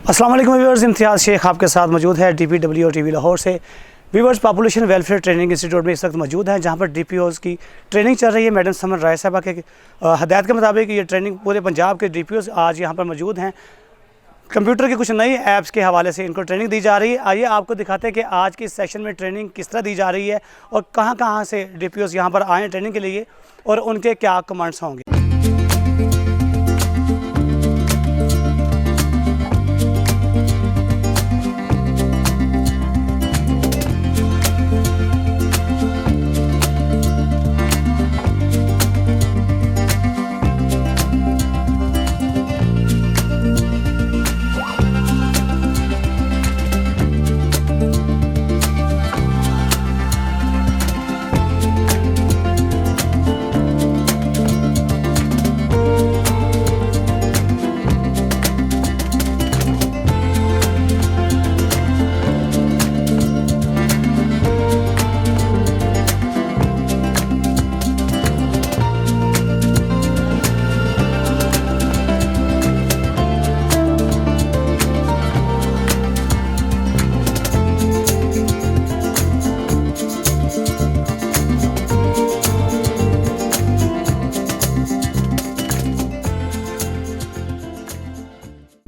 अस्सलाम वालेकुम व्यूअर्स, इम्तियाज़ शेख आपके साथ मौजूद है DPW और TV लाहौर से। Viewers, population welfare training institute में इस वक्त मौजूद हैं, जहां पर DPOs की ट्रेनिंग चल रही है। मैडम समन राय साहबा के हदायत के मुताबिक ये ट्रेनिंग पूरे पंजाब के DPOs आज यहाँ पर मौजूद हैं। कंप्यूटर की कुछ नई ऐप्स के हवाले से इनको ट्रेनिंग दी जा रही है। आइए आपको दिखाते हैं कि आज की इस सेशन में ट्रेनिंग किस तरह दी जा रही है और कहाँ कहाँ से DPOs यहाँ पर आए ट्रेनिंग के लिए और उनके क्या कमेंट्स होंगे।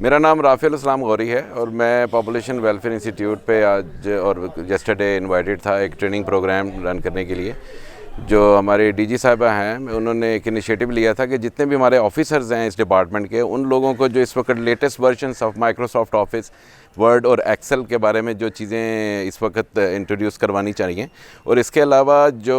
मेरा नाम राफेल इस्लाम गौरी है और मैं पॉपुलेशन वेलफेयर इंस्टीट्यूट पे आज और यस्टरडे इनवाइटेड था एक ट्रेनिंग प्रोग्राम रन करने के लिए। जो हमारे DG साहिबा हैं, उन्होंने एक इनिशिएटिव लिया था कि जितने भी हमारे ऑफिसर्स हैं इस डिपार्टमेंट के, उन लोगों को जो इस वक्त latest versions of Microsoft office, word और एक्सेल के बारे में जो चीज़ें इस वक्त इंट्रोड्यूस करवानी चाहिए, और इसके अलावा जो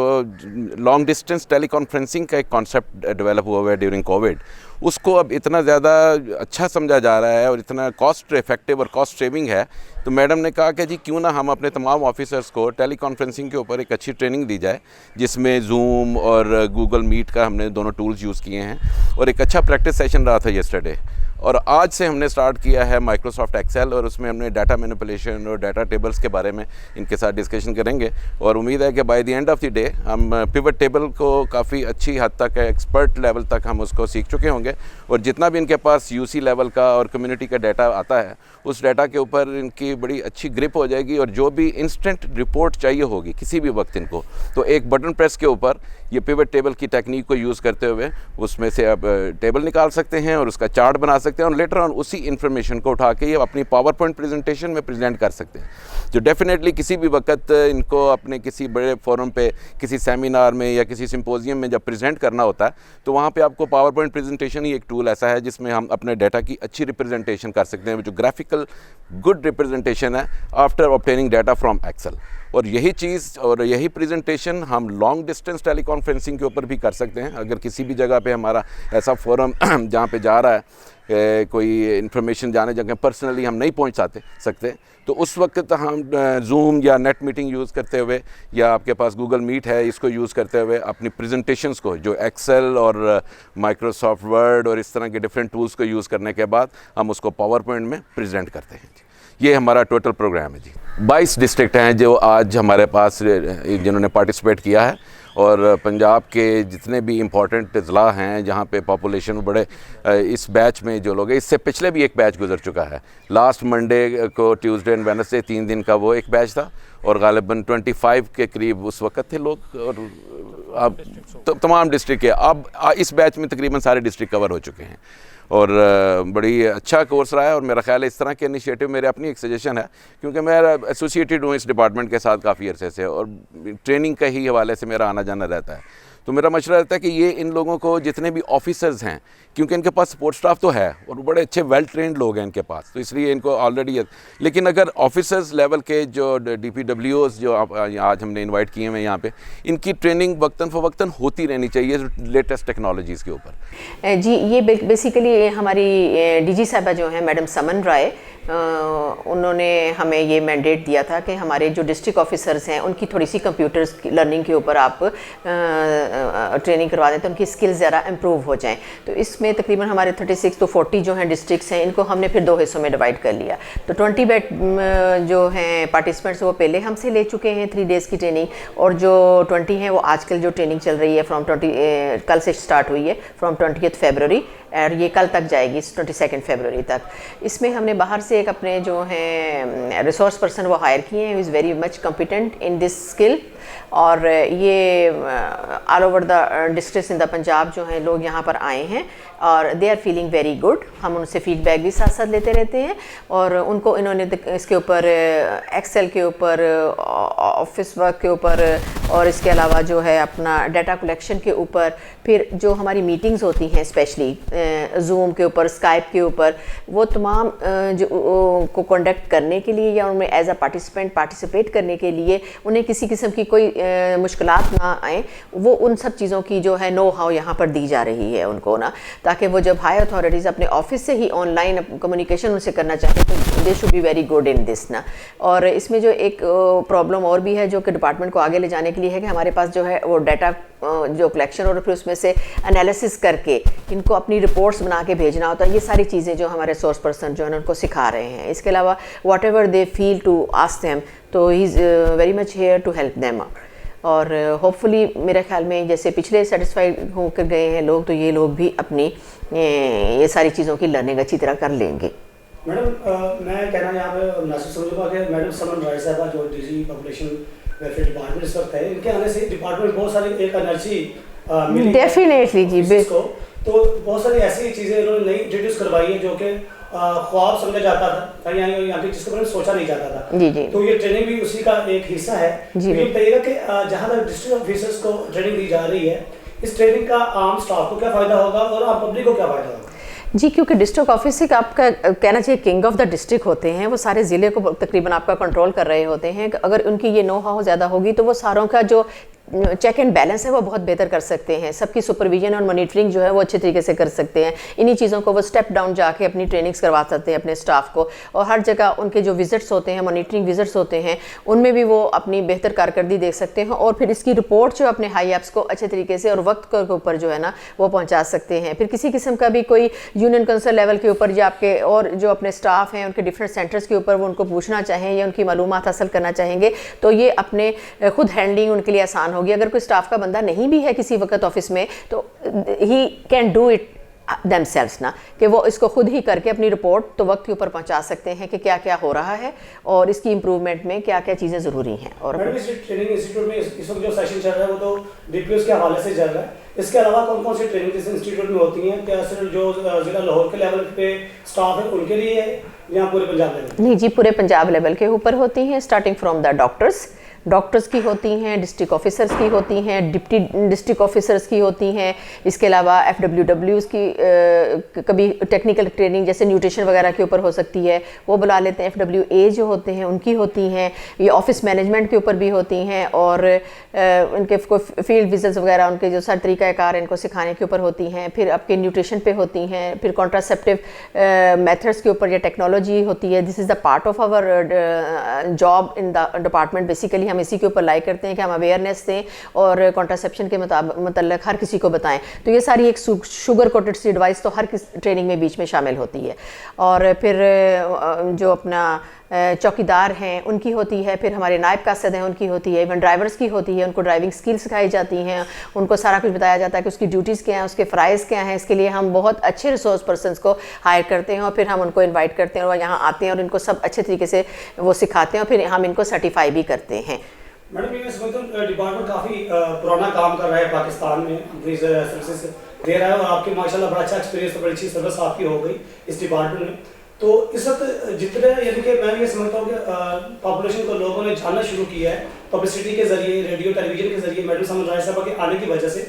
लॉन्ग डिस्टेंस टेलीकॉन्फ्रेंसिंग का एक कॉन्सेप्ट डेवलप हुआ हुआ है ड्यूरिंग कोविड, उसको अब इतना ज़्यादा अच्छा समझा जा रहा है और इतना कॉस्ट इफेक्टिव और कॉस्ट सेविंग है, तो मैडम ने कहा कि जी क्यों ना हम अपने तमाम ऑफिसर्स को टेली कॉन्फ्रेंसिंग के ऊपर एक अच्छी ट्रेनिंग दी जाए, जिसमें जूम और गूगल मीट का हमने दोनों टूल्स यूज़ किए हैं और एक अच्छा प्रैक्टिस सेशन रहा था यस्टरडे। और आज से हमने स्टार्ट किया है माइक्रोसॉफ्ट एक्सेल और उसमें हमने डाटा मैनिपुलेशन और डाटा टेबल्स के बारे में इनके साथ डिस्कशन करेंगे और उम्मीद है कि by the end of the day हम पिवट टेबल को काफ़ी अच्छी हद तक एक्सपर्ट लेवल तक हम उसको सीख चुके होंगे और जितना भी इनके पास UC लेवल का और कम्युनिटी का डाटा आता है उस डाटा के ऊपर इनकी बड़ी अच्छी ग्रिप हो जाएगी और जो भी इंस्टेंट रिपोर्ट चाहिए होगी किसी भी वक्त इनको, तो एक बटन प्रेस के ऊपर ये पिवट टेबल की टेक्निक को यूज़ करते हुए उसमें से अब टेबल निकाल सकते हैं और उसका चार्ट बना सकते हैं और लेटर ऑन उसी इन्फॉर्मेशन को उठा के ये अपनी पावर पॉइंट प्रेजेंटेशन में प्रेजेंट कर सकते हैं, जो डेफिनेटली किसी भी वक्त इनको अपने किसी बड़े फोरम पे, किसी सेमिनार में या किसी सिंपोजियम में जब प्रेजेंट करना होता है तो वहाँ पे आपको पावर पॉइंट प्रेजेंटेशन ही एक टूल ऐसा है जिसमें हम अपने डाटा की अच्छी रिप्रेजेंटेशन कर सकते हैं, जो ग्राफिकल गुड रिप्रेजेंटेशन है after obtaining data from Excel. और यही चीज़ और यही प्रेजेंटेशन हम लॉन्ग डिस्टेंस टेलीकॉन्फ्रेंसिंग के ऊपर भी कर सकते हैं। अगर किसी भी जगह पे हमारा ऐसा फोरम जहाँ पे जा रहा है कोई इन्फॉर्मेशन जाने जगह पर्सनली हम नहीं पहुँच सकते तो उस वक्त हम जूम या नेट मीटिंग यूज़ करते हुए या आपके पास गूगल मीट है इसको यूज़ करते हुए अपनी प्रेजेंटेशंस को, जो एक्सेल और माइक्रोसॉफ्ट वर्ड और इस तरह के डिफरेंट टूल्स को यूज़ करने के बाद हम उसको पावर पॉइंट में प्रेजेंट करते हैं। ये हमारा टोटल प्रोग्राम है जी। 22 डिस्ट्रिक्ट हैं जो आज हमारे पास जिन्होंने पार्टिसिपेट किया है और पंजाब के जितने भी इम्पॉर्टेंट ज़िला हैं जहाँ पे पॉपुलेशन बड़े, इस बैच में जो लोग हैं, इससे पिछले भी एक बैच गुजर चुका है। लास्ट मंडे को, ट्यूसडे एंड वेडनेसडे 3 दिन का वो एक बैच था और गालिबन 25 के करीब उस वक्त थे लोग और अब तो तमाम डिस्ट्रिक्ट के, अब इस बैच में तकरीबन सारे डिस्ट्रिक्ट कवर हो चुके हैं और बड़ी अच्छा कोर्स रहा है। और मेरा ख्याल है इस तरह के इनिशिएटिव, मेरे अपनी एक सजेशन है क्योंकि मैं एसोसिएटेड हूँ इस डिपार्टमेंट के साथ काफ़ी अरसे से और ट्रेनिंग के ही हवाले से मेरा आना जाना रहता है, तो मेरा मशवरा रहता है कि ये इन लोगों को, जितने भी ऑफिसर्स हैं, क्योंकि इनके पास सपोर्ट स्टाफ तो है और बड़े अच्छे वेल ट्रेंड लोग हैं इनके पास, तो इसलिए इनको ऑलरेडी, लेकिन अगर ऑफिसर्स लेवल के जो DPWOs जो आज हमने इनवाइट किए हैं यहाँ पे, इनकी ट्रेनिंग वक्तन फ़वक्तन होती रहनी चाहिए लेटेस्ट टेक्नोलॉजीज़ के ऊपर। जी, ये बेसिकली हमारी DG साहिबा जो हैं मैडम समन राय, उन्होंने हमें ये मैंडेट दिया था कि हमारे जो डिस्ट्रिक्ट ऑफिसर्स हैं उनकी थोड़ी सी कंप्यूटर्स लर्निंग के ऊपर आप ट्रेनिंग करवा दें तो उनकी स्किल्स ज़रा इम्प्रूव हो जाएं। तो इसमें तकरीबन हमारे 36 to 40 जो हैं डिस्ट्रिक्ट्स हैं, इनको हमने फिर 2 हिस्सों में डिवाइड कर लिया। तो 20 बैच जो हैं पार्टिसिपेंट्स वो पहले हमसे ले चुके हैं 3 डेज़ की ट्रेनिंग, और जो 20 हैं वो आजकल जो ट्रेनिंग चल रही है फ्रॉम 20 कल से स्टार्ट हुई है फ्रॉम 20 फरवरी और ये कल तक जाएगी 22 फरवरी तक। इसमें हमने बाहर से एक अपने जो हैं रिसोर्स पर्सन वो हायर किए हैं, is very much competent in this skill. और ये all over the district in the Punjab जो हैं लोग यहाँ पर आए हैं और they are feeling very good. हम उनसे फीडबैक भी साथ साथ लेते रहते हैं और उनको इन्होंने इसके ऊपर एक्सेल के ऊपर, ऑफिस वर्क के ऊपर और इसके अलावा जो है अपना डाटा कलेक्शन के ऊपर, फिर जो हमारी मीटिंग्स होती हैं स्पेशली जूम के ऊपर, स्काइप के ऊपर, वो तमाम जो को कंडक्ट करने के लिए या उनमें एज अ पार्टिसिपेट करने के लिए उन्हें किसी किस्म की कोई मुश्किलात ना आए, वो उन सब चीज़ों की जो है नो हाउ यहाँ पर दी जा रही है उनको ना, ताकि वो जब हाई अथॉरिटीज़ अपने ऑफिस से ही ऑनलाइन कम्युनिकेशन उनसे करना चाहें तो they should be very good in this ना। और इसमें जो एक प्रॉब्लम और भी है जो कि डिपार्टमेंट को आगे ले जाने के लिए है कि हमारे पास जो है वो डाटा जो कलेक्शन और फिर उसमें से एनालिसिस करके इनको अपनी रिपोर्ट्स बना के भेजना होता है। ये सारी चीज़ें जो हमारे सोर्स पर्सन जो है उनको सिखा रहे हैं। इसके अलावा whatever they feel to ask them, तो he is very much here to help them. और होपफुली मेरे ख्याल में जैसे पिछले सेटिस्फाइड होकर गए हैं लोग, तो ये लोग भी अपनी ये सारी चीज़ों की लर्निंग अच्छी तरह कर लेंगे। मैडम मैं कहना यहाँ पे नासिर समझूंगा कि मैडम समन राय साहबा जो डीजी पॉपुलेशन वेलफेयर डिपार्टमेंट इस वक्त है, इनके आने से डिपार्टमेंट बहुत सारी एक एनर्जी मिली डेफिनेटली जी को, तो बहुत सारी ऐसी चीज़ें इन्होंने नई इंट्रोड्यूस करवाई है जो कि ख्वाब समझा जाता था यहाँ पे जिसके बारे में सोचा नहीं जाता था। जी जी। तो ये ट्रेनिंग भी उसी का एक हिस्सा है। जी। ये बताइएगा कि जहाँ तक डिस्ट्रिक्ट ऑफिसर्स को ट्रेनिंग दी जा रही है, इस ट्रेनिंग का आम स्टाफ को क्या फ़ायदा होगा और आम पब्लिक को क्या फ़ायदा होगा? जी, क्योंकि डिस्ट्रिक्ट ऑफिसर आपका कहना चाहिए किंग ऑफ द डिस्ट्रिक्ट होते हैं, वो सारे ज़िले को तकरीबन आपका कंट्रोल कर रहे होते हैं। अगर उनकी ये नो हाउ ज़्यादा होगी तो वो सारों का जो चेक एंड बैलेंस है वो बहुत बेहतर कर सकते हैं, सबकी सुपरविजन और मॉनिटरिंग जो है वो अच्छे तरीके से कर सकते हैं। इन्हीं चीज़ों को वो स्टेप डाउन जाके अपनी ट्रेनिंग्स करवा सकते हैं अपने स्टाफ को, और हर जगह उनके जो विजिट्स होते हैं, मॉनिटरिंग विजिट्स होते हैं, उनमें भी वो अपनी बेहतर कारकर्दगी देख सकते हैं और फिर इसकी रिपोर्ट जो अपने हाई एप्स को अच्छे तरीके से और वक्त के ऊपर जो है ना वो पहुँचा सकते हैं। फिर किसी किस्म का भी कोई यूनियन काउंसिल लेवल के ऊपर या आपके और जो अपने स्टाफ हैं उनके डिफरेंट सेंटर्स के ऊपर वो उनको पूछना चाहें या उनकी मालूमात हासिल करना चाहेंगे तो ये अपने खुद हैंडलिंग उनके लिए आसान होगी। अगर कोई स्टाफ का बंदा नहीं भी है किसी वक्त ऑफिस में तो he can do it themselves ना, कि वो इसको खुद ही करके अपनी रिपोर्ट तो वक्त के ऊपर पहुंचा सकते हैं कि क्या क्या हो रहा है और इसकी इम्प्रूवमेंट में क्या क्या चीज़ें ज़रूरी हैं। और ट्रेनिंग इंस्टीट्यूट में इस वक्त जो सेशन चल रहा है वो तो डीपीओस के हवाले से चल रहा है, इसके अलावा कौन कौन सी ट्रेनिंग इस इंस्टीट्यूट में होती हैं? क्या सिर्फ जो जिला लाहौर के लेवल पे स्टाफ है उनके लिए है या पूरे पंजाब लेवल? नहीं जी, पूरे पंजाब लेवल के ऊपर होती हैं, स्टार्टिंग फ्रॉम द डॉक्टर्स की होती हैं, डिस्ट्रिक्ट ऑफिसर्स की होती हैं, डिप्टी डिस्ट्रिक्ट ऑफिसर्स की होती हैं। इसके अलावा FWWs की कभी टेक्निकल ट्रेनिंग जैसे न्यूट्रिशन वगैरह के ऊपर हो सकती है, वो बुला लेते हैं। FWA जो होते हैं उनकी होती हैं, ये ऑफिस मैनेजमेंट के ऊपर भी होती हैं और उनके फील्ड विजिट्स वगैरह उनके जो सारे तरीक़ाकार इनको सिखाने के ऊपर होती हैं। फिर आपके न्यूट्रिशन पे होती हैं, फिर कॉन्ट्रासेप्टिव मेथड्स के ऊपर ये टेक्नोलॉजी होती है। This is the part of our job in the department. Basically हम इसी के ऊपर लाइक करते हैं कि हम अवेयरनेस दें और कॉन्ट्रासेप्शन के मतलब हर किसी को बताएं। तो ये सारी एक शुगर कोटेड सी एडवाइस तो हर किस ट्रेनिंग में बीच में शामिल होती है। और फिर जो अपना चौकीदार हैं उनकी होती है, फिर हमारे नायब कासद हैं उनकी होती है, इवन ड्राइवर्स की होती है, उनको ड्राइविंग स्किल सिखाई जाती हैं, उनको सारा कुछ बताया जाता है कि उसकी ड्यूटीज़ क्या हैं, उसके फ़राइज़ क्या हैं। इसके लिए हम बहुत अच्छे रिसोर्स पर्सनस को हायर करते हैं और फिर हम उनको इन्वाइट करते हैं और यहाँ आते हैं और इनको सब अच्छे तरीके से वो सिखाते हैं और फिर हम इनको सर्टिफाई भी करते हैं। मैडम ये समझता हूँ डिपार्टमेंट काफ़ी पुराना काम कर रहा है पाकिस्तान में, अपनी सर्विसेज दे रहा है और आपकी माशाल्लाह बड़ा अच्छा एक्सपीरियंस और बड़ी अच्छी सर्विस आपकी हो गई इस डिपार्टमेंट में। तो इस वक्त जितने यानी कि मैं ये समझता हूँ कि पॉपुलेशन को लोगों ने जानना शुरू किया है पब्लिसिटी के जरिए, रेडियो टेलीविजन के जरिए, मैडम समन राय साहबा के आने की वजह से,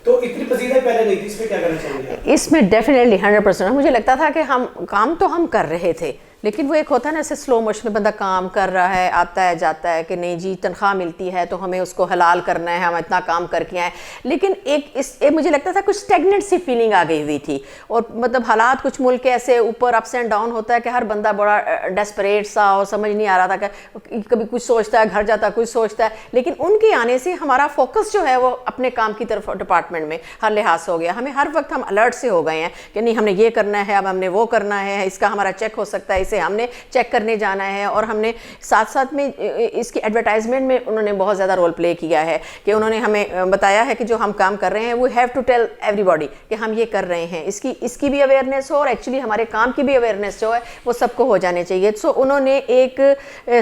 तो इतनी पसीदा पहले नहीं थी। इसमें क्या करना चाहिए? इसमें डेफिनेटली 100% मुझे लगता था कि हम काम तो हम कर रहे थे, लेकिन वो एक होता है ना ऐसे स्लो मोशन में बंदा काम कर रहा है, आता है जाता है कि नहीं जी तनख्वाह मिलती है तो हमें उसको हलाल करना है, हम इतना काम करके आए। लेकिन एक मुझे लगता था कुछ स्टेगनेंट सी फीलिंग आ गई हुई थी और मतलब हालात कुछ मुल्क के ऐसे ऊपर अप्स एंड डाउन होता है कि हर बंदा बड़ा डेस्परेट सा और समझ नहीं आ रहा था कि कभी कुछ सोचता है, घर जाता है कुछ सोचता है। लेकिन उनके आने से हमारा फोकस जो है वो अपने काम की तरफ डिपार्टमेंट में हर लिहाज से हो गया। हमें हर वक्त हम अलर्ट से हो गए हैं कि नहीं हमने ये करना है, अब हमने वो करना है, इसका हमारा चेक हो सकता है, से हमने चेक करने जाना है। और हमने साथ साथ में इसकी एडवर्टाइजमेंट में उन्होंने बहुत ज़्यादा रोल प्ले किया है कि उन्होंने हमें बताया है कि जो हम काम कर रहे हैं we have to tell everybody कि हम ये कर रहे हैं, इसकी भी अवेयरनेस हो और एक्चुअली हमारे काम की भी अवेयरनेस जो है वो सबको हो जाने चाहिए। सो उन्होंने एक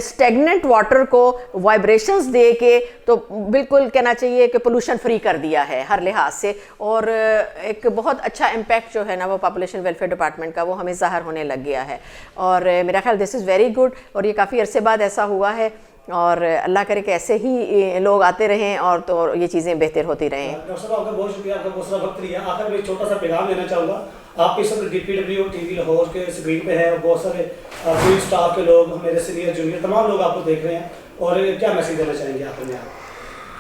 स्टेगनेंट वाटर को वाइब्रेशंस दे के तो बिल्कुल कहना चाहिए कि पोल्यूशन फ्री कर दिया है हर लिहाज से। और एक बहुत अच्छा इम्पैक्ट जो है ना वो पॉपुलेशन वेलफेयर डिपार्टमेंट का वो हमें ज़ाहिर होने लग गया है। और मेरा ख्याल दिस इज़ वेरी गुड और ये काफ़ी अरसे बाद ऐसा हुआ है और अल्लाह करे कि ऐसे ही लोग आते रहें और तो ये चीज़ें बेहतर होती रहें। डॉक्टर साहब आपका बहुत शुक्रिया, आपका बहुत सारा वक्त लिया। आखिर में एक छोटा सा पैगाम देना चाहूँगा। आप इस वक्त DPW TV लाहौर के स्क्रीन पे है, बहुत सारे पूरी स्टाफ के लोग, मेरे सीनियर जूनियर तमाम लोग आपको देख रहे हैं और क्या मैसेज देना चाहेंगे आखिर में आप?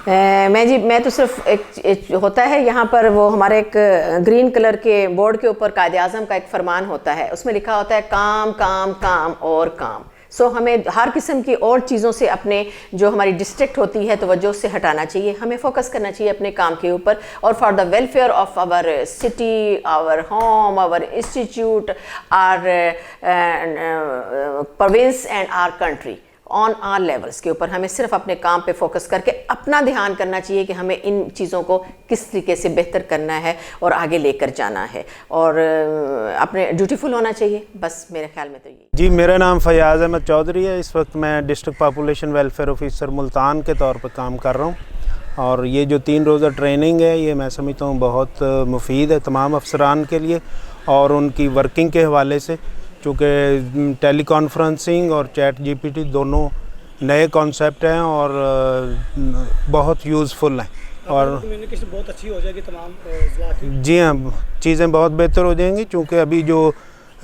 मैं तो सिर्फ एक होता है यहाँ पर वो हमारे एक ग्रीन कलर के बोर्ड के ऊपर कायदे आज़म का एक फरमान होता है, उसमें लिखा होता है काम काम काम और काम। सो हमें हर किस्म की और चीज़ों से अपने जो हमारी डिस्ट्रिक्ट होती है तवज्जो से हटाना चाहिए, हमें फोकस करना चाहिए अपने काम के ऊपर और for the welfare of our city, our home, our institute, our province and our country on our levels के ऊपर हमें सिर्फ अपने काम पे फोकस करके अपना ध्यान करना चाहिए कि हमें इन चीज़ों को किस तरीके से बेहतर करना है और आगे लेकर जाना है और अपने ड्यूटीफुल होना चाहिए। बस मेरे ख्याल में तो ये। जी, मेरा नाम फयाज़ अहमद चौधरी है। इस वक्त मैं district population welfare officer Multan के तौर पर काम कर रहा हूँ और ये जो 3 रोज़ा ट्रेनिंग है ये मैं समझता हूँ बहुत मुफीद है तमाम अफसरान के लिए और उनकी वर्किंग के हवाले से, चूँकि टेली कॉन्फ्रेंसिंग और चैट GPT दोनों नए कॉन्सेप्ट हैं और बहुत यूज़फुल हैं और कम्युनिकेशन बहुत अच्छी हो जाएगी तमाम ज़िला की। जी हाँ, चीज़ें बहुत बेहतर हो जाएंगी क्योंकि अभी जो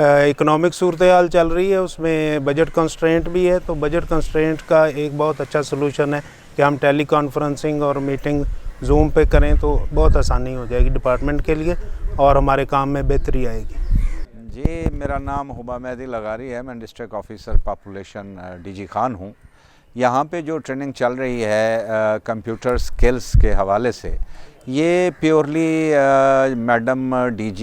इकोनॉमिक सूरत हाल चल रही है उसमें बजट कंस्ट्रेंट भी है, तो बजट कंस्ट्रेंट का एक बहुत अच्छा सलूशन है कि हम टेली कॉन्फ्रेंसिंग और मीटिंग जूम पे करें तो बहुत आसानी हो जाएगी डिपार्टमेंट के लिए और हमारे काम में बेहतरी आएगी। जी, मेरा नाम हुबा मेहदी लगारी है, मैं district officer population DG Khan हूँ। यहाँ पे जो ट्रेनिंग चल रही है कंप्यूटर स्किल्स के हवाले से, ये प्योरली मैडम DG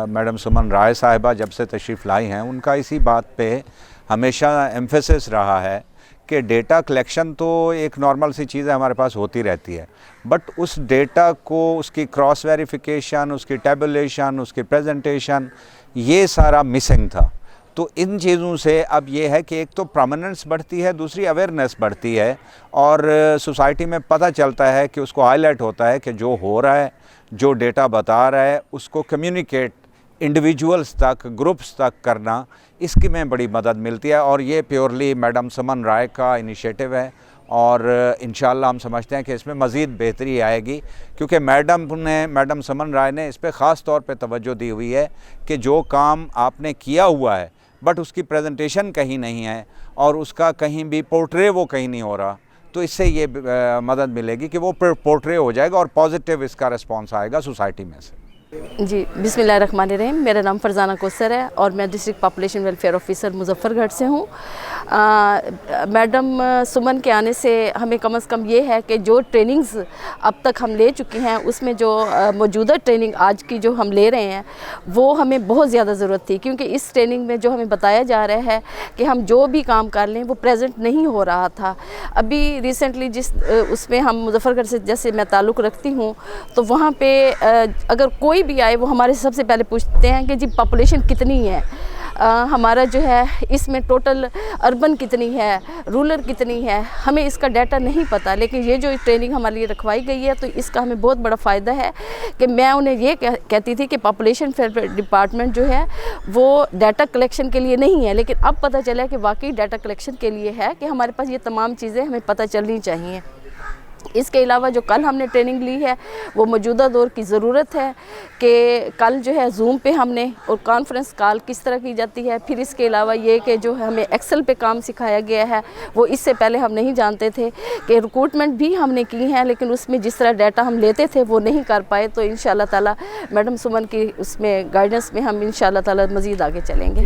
मैडम सुमन राय साहिबा जब से तशरीफ़ लाई हैं उनका इसी बात पे हमेशा एम्फेसिस रहा है कि डेटा कलेक्शन तो एक नॉर्मल सी चीज़ है, हमारे पास होती रहती है, बट उस डेटा को उसकी क्रॉस वेरिफिकेशन, उसकी टेबुलेशन, उसकी प्रेजेंटेशन, ये सारा मिसिंग था। तो इन चीज़ों से अब ये है कि एक तो प्रोमिनेंस बढ़ती है, दूसरी अवेयरनेस बढ़ती है और सोसाइटी में पता चलता है कि उसको हाईलाइट होता है कि जो हो रहा है, जो डेटा बता रहा है उसको कम्युनिकेट इंडिविजुअल्स तक, ग्रुप्स तक करना, इसकी में बड़ी मदद मिलती है और ये प्योरली मैडम सुमन राय का इनिशिएटिव है और इंशाअल्लाह हम समझते हैं कि इसमें मज़ीद बेहतरी आएगी क्योंकि मैडम सुमन राय ने इस पर ख़ास तौर पे तवज्जो दी हुई है कि जो काम आपने किया हुआ है बट उसकी प्रेजेंटेशन कहीं नहीं है और उसका कहीं भी पोर्ट्रे वो कहीं नहीं हो रहा, तो इससे ये मदद मिलेगी कि वो पोर्ट्रे हो जाएगा और पॉजिटिव इसका रिस्पॉन्स आएगा सोसाइटी में से। जी, बिस्मिल्लाहिर्रहमानिर्रहीम। मेरा नाम फरजाना कोसर है और मैं district population welfare officer Muzaffargarh से हूँ। मैडम सुमन के आने से हमें कम से कम ये है कि जो ट्रेनिंग्स अब तक हम ले चुके हैं उसमें जो मौजूदा ट्रेनिंग आज की जो हम ले रहे हैं वो हमें बहुत ज़्यादा ज़रूरत थी क्योंकि इस ट्रेनिंग में जो हमें बताया जा रहा है कि हम जो भी काम कर लें वो प्रेजेंट नहीं हो रहा था। अभी रिसेंटली जिस उसमें हम मुजफ्फरगढ़ से जैसे मैं ताल्लुक़ रखती हूँ तो वहाँ पर अगर कोई भी आए वो हमारे सबसे पहले पूछते हैं कि जी पॉपुलेशन कितनी है, हमारा जो है इसमें टोटल अर्बन कितनी है, रूरल कितनी है, हमें इसका डाटा नहीं पता। लेकिन ये जो ट्रेनिंग हमारे लिए रखवाई गई है तो इसका हमें बहुत बड़ा फ़ायदा है कि मैं उन्हें ये कहती थी कि पॉपुलेशन वेलफेयर डिपार्टमेंट जो है वो डाटा कलेक्शन के लिए नहीं है, लेकिन अब पता चला कि वाकई डाटा कलेक्शन के लिए है कि हमारे पास ये तमाम चीज़ें हमें पता चलनी चाहिए। इसके अलावा जो कल हमने ट्रेनिंग ली है वो मौजूदा दौर की ज़रूरत है कि कल जो है जूम पे हमने और कॉन्फ्रेंस कॉल किस तरह की जाती है, फिर इसके अलावा ये कि जो हमें एक्सेल पे काम सिखाया गया है वो इससे पहले हम नहीं जानते थे कि रिक्रूटमेंट भी हमने की है लेकिन उसमें जिस तरह डाटा हम लेते थे वो नहीं कर पाए। तो इंशाल्लाह ताला मैडम सुमन की उसमें गाइडेंस में हम इंशाल्लाह ताला मज़ीद आगे चलेंगे।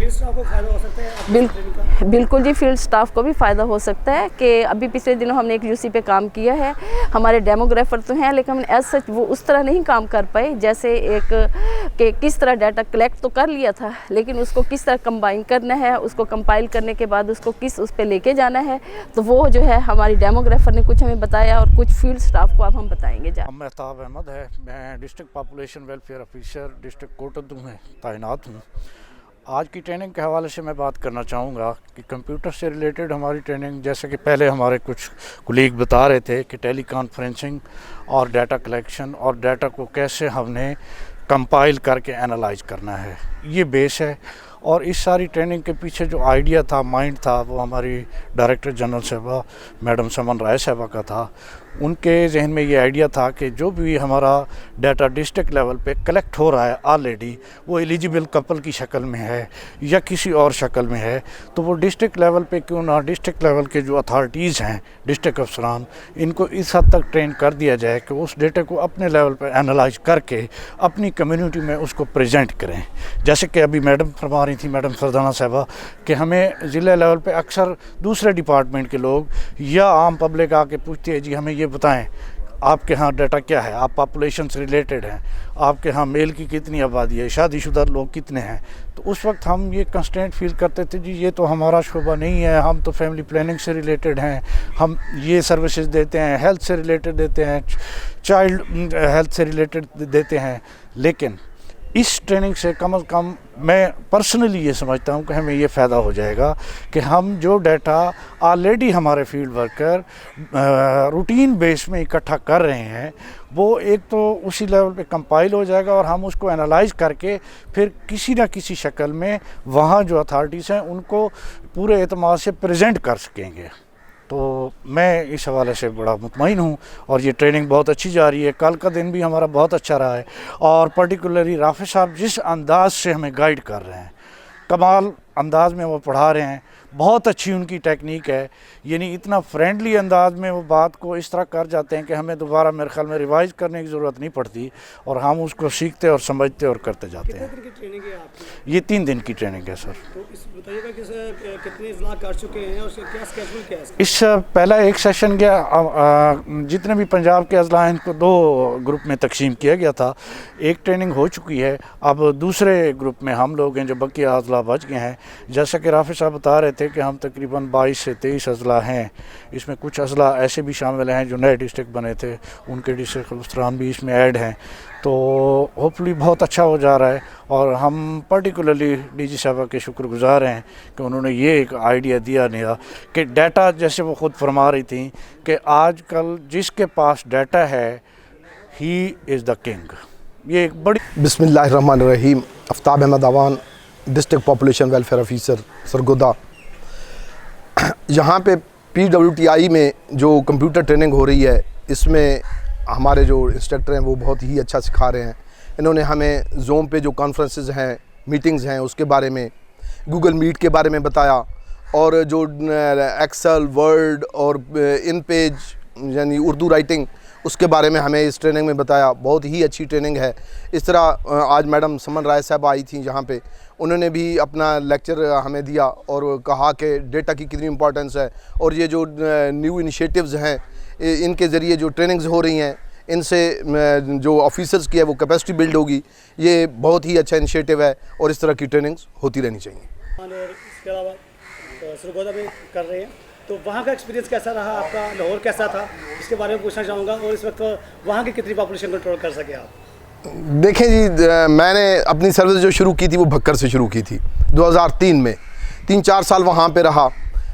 बिल्कुल जी, फील्ड स्टाफ को भी फ़ायदा हो सकता है कि अभी पिछले दिनों हमने एक यूसी पे काम किया है। हमारे डेमोग्राफर तो हैं लेकिन हम एज सच वो उस तरह नहीं काम कर पाए, जैसे एक कि किस तरह डाटा कलेक्ट तो कर लिया था लेकिन उसको किस तरह कंबाइन करना है, उसको कंपाइल करने के बाद उसको किस उस पर लेके जाना है, तो वो जो है हमारी डेमोग्राफर ने कुछ हमें बताया और कुछ फील्ड स्टाफ को अब हम बताएंगे। महताब अहमद है, मैं district population welfare officer district Kot Addu में तैनात हूँ। आज की ट्रेनिंग के हवाले से मैं बात करना चाहूँगा कि कंप्यूटर से रिलेटेड हमारी ट्रेनिंग, जैसे कि पहले हमारे कुछ कुलीग बता रहे थे कि टेली कॉन्फ्रेंसिंग और डाटा कलेक्शन और डाटा को कैसे हमने कंपाइल करके एनालाइज करना है, ये बेस है। और इस सारी ट्रेनिंग के पीछे जो आइडिया था, माइंड था, वो हमारी डायरेक्टर जनरल साहबा मैडम समन राय साहबा का था। उनके जहन में ये आइडिया था कि जो भी हमारा डाटा डिस्ट्रिक्ट लेवल पे कलेक्ट हो रहा है ऑलरेडी, वो एलिजिबल कपल की शक्ल में है या किसी और शक्ल में है, तो वो डिस्ट्रिक्ट लेवल पे क्यों ना डिस्ट्रिक्ट लेवल के जो अथॉरिटीज़ हैं, डिस्ट्रिक्ट अफसरान, इनको इस हद तक ट्रेन कर दिया जाए कि उस डेटा को अपने लेवल पर एनालाइज करके अपनी कम्युनिटी में उसको प्रेजेंट करें। जैसे कि अभी मैडम फरमा रही थी, मैडम फरदाना साहबा, कि हमें ज़िला लेवल पे अक्सर दूसरे डिपार्टमेंट के लोग या आम पब्लिक आके पूछती है, जी हमें ये बताएं आपके यहाँ डाटा क्या है, आप पॉपुलेशन से रिलेटेड हैं, आपके यहाँ मेल की कितनी आबादी है, शादीशुदा लोग कितने हैं। तो उस वक्त हम ये कंस्टेंट फील करते थे, जी ये तो हमारा शोबा नहीं है, हम तो फैमिली प्लानिंग से रिलेटेड हैं, हम ये सर्विसेज देते हैं, हेल्थ से रिलेटेड देते हैं, चाइल्ड हेल्थ से रिलेटेड देते हैं। लेकिन इस ट्रेनिंग से कम से कम मैं पर्सनली ये समझता हूँ कि हमें ये फ़ायदा हो जाएगा कि हम जो डाटा ऑलरेडी हमारे फील्ड वर्कर रूटीन बेस में इकट्ठा कर रहे हैं, वो एक तो उसी लेवल पे कंपाइल हो जाएगा और हम उसको एनालाइज करके फिर किसी ना किसी शक्ल में वहाँ जो अथॉरिटीज़ हैं उनको पूरे एतमाद से प्रेजेंट कर सकेंगे। तो मैं इस हवाले से बड़ा मुतमईन हूँ और ये ट्रेनिंग बहुत अच्छी जा रही है। कल का दिन भी हमारा बहुत अच्छा रहा है और पर्टिकुलरली राफे साहब जिस अंदाज से हमें गाइड कर रहे हैं, कमाल अंदाज में वो पढ़ा रहे हैं, बहुत अच्छी उनकी टेक्निक है। यानी इतना फ्रेंडली अंदाज में वो बात को इस तरह कर जाते हैं कि हमें दोबारा मेरे ख्याल में रिवाइज करने की ज़रूरत नहीं पड़ती और हम उसको सीखते और समझते और करते जाते हैं। कितने दिन की ट्रेनिंग है आपकी? ये 3 दिन की ट्रेनिंग है सर। तो इस बताइएगा कि कितने इजलास कर चुके हैं और क्या स्केड्यूल क्या है? इस पहला एक सेशन गया, जितने भी पंजाब के अजला हैं इनको 2 ग्रुप में तकसीम किया गया था। एक ट्रेनिंग हो चुकी है, अब दूसरे ग्रुप में हम लोग हैं जो बाकी अजला बच गए हैं। जैसा कि राफे साहब बता रहे थे कि हम तकरीबन 22 से 23 अजला हैं, इसमें कुछ अजला ऐसे भी शामिल हैं जो नए डिस्ट्रिक्ट बने थे, उनके डिस्ट्रिक्ट अफसरान भी इसमें ऐड हैं। तो होपफुली बहुत अच्छा हो जा रहा है और हम पर्टिकुलरली डीजी साहबा के शुक्रगुजार हैं कि उन्होंने ये एक आइडिया दिया नया कि डाटा, जैसे वो ख़ुद फरमा रही थी कि आजकल जिसके पास डाटा है ही इज़ द किंग। ये एक बड़ी बिस्मिल्लाहिर्रहमानिर्रहीम। Aftab Ahmed Awan, district population welfare officer Sargodha. यहाँ पे PWTI में जो कंप्यूटर ट्रेनिंग हो रही है, इसमें हमारे जो इंस्ट्रक्टर हैं वो बहुत ही अच्छा सिखा रहे हैं। इन्होंने हमें ज़ूम पे जो कॉन्फ्रेंसेस हैं, मीटिंग्स हैं, उसके बारे में, गूगल मीट के बारे में बताया और जो एक्सेल, वर्ड और इन पेज यानी उर्दू राइटिंग, उसके बारे में हमें इस ट्रेनिंग में बताया। बहुत ही अच्छी ट्रेनिंग है। इस तरह आज मैडम समन राय साहब आई थी यहाँ पे, उन्होंने भी अपना लेक्चर हमें दिया और कहा कि डेटा की कितनी इम्पोर्टेंस है और ये जो न्यू इनिशिएटिव्स हैं, इनके ज़रिए जो ट्रेनिंग्स हो रही हैं, इनसे जो ऑफिसर्स की है वो कैपेसिटी बिल्ड होगी। ये बहुत ही अच्छा इनिशिएटिव है और इस तरह की ट्रेनिंग्स होती रहनी चाहिए। और इसके अलावा सरगोदा में कर रहे हैं, तो वहाँ का एक्सपीरियंस कैसा रहा आपका, लाहौर कैसा था, इसके बारे में पूछना चाहूँगा। और इस वक्त वहाँ की कितनी पॉपुलेशन कंट्रोल कर सके आप? देखें जी, मैंने अपनी सर्विस जो शुरू की थी वो भक्कर से शुरू की थी 2003 में। 3-4 साल वहाँ पे रहा,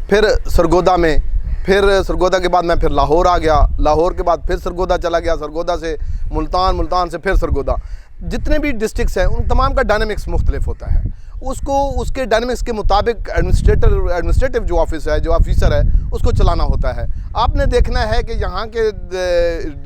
फिर सरगोदा में, फिर सरगोदा के बाद मैं फिर लाहौर आ गया, लाहौर के बाद फिर सरगोदा चला गया, सरगोदा से मुल्तान, मुल्तान से फिर सरगोदा। जितने भी डिस्ट्रिक्ट्स हैं उन तमाम का डायनामिक्स मुख्तलिफ होता है, उसको उसके डायनामिक्स के मुताबिक एडमिनिस्ट्रेटिव जो ऑफिस है, जो ऑफिसर है, उसको चलाना होता है। आपने देखना है कि यहाँ के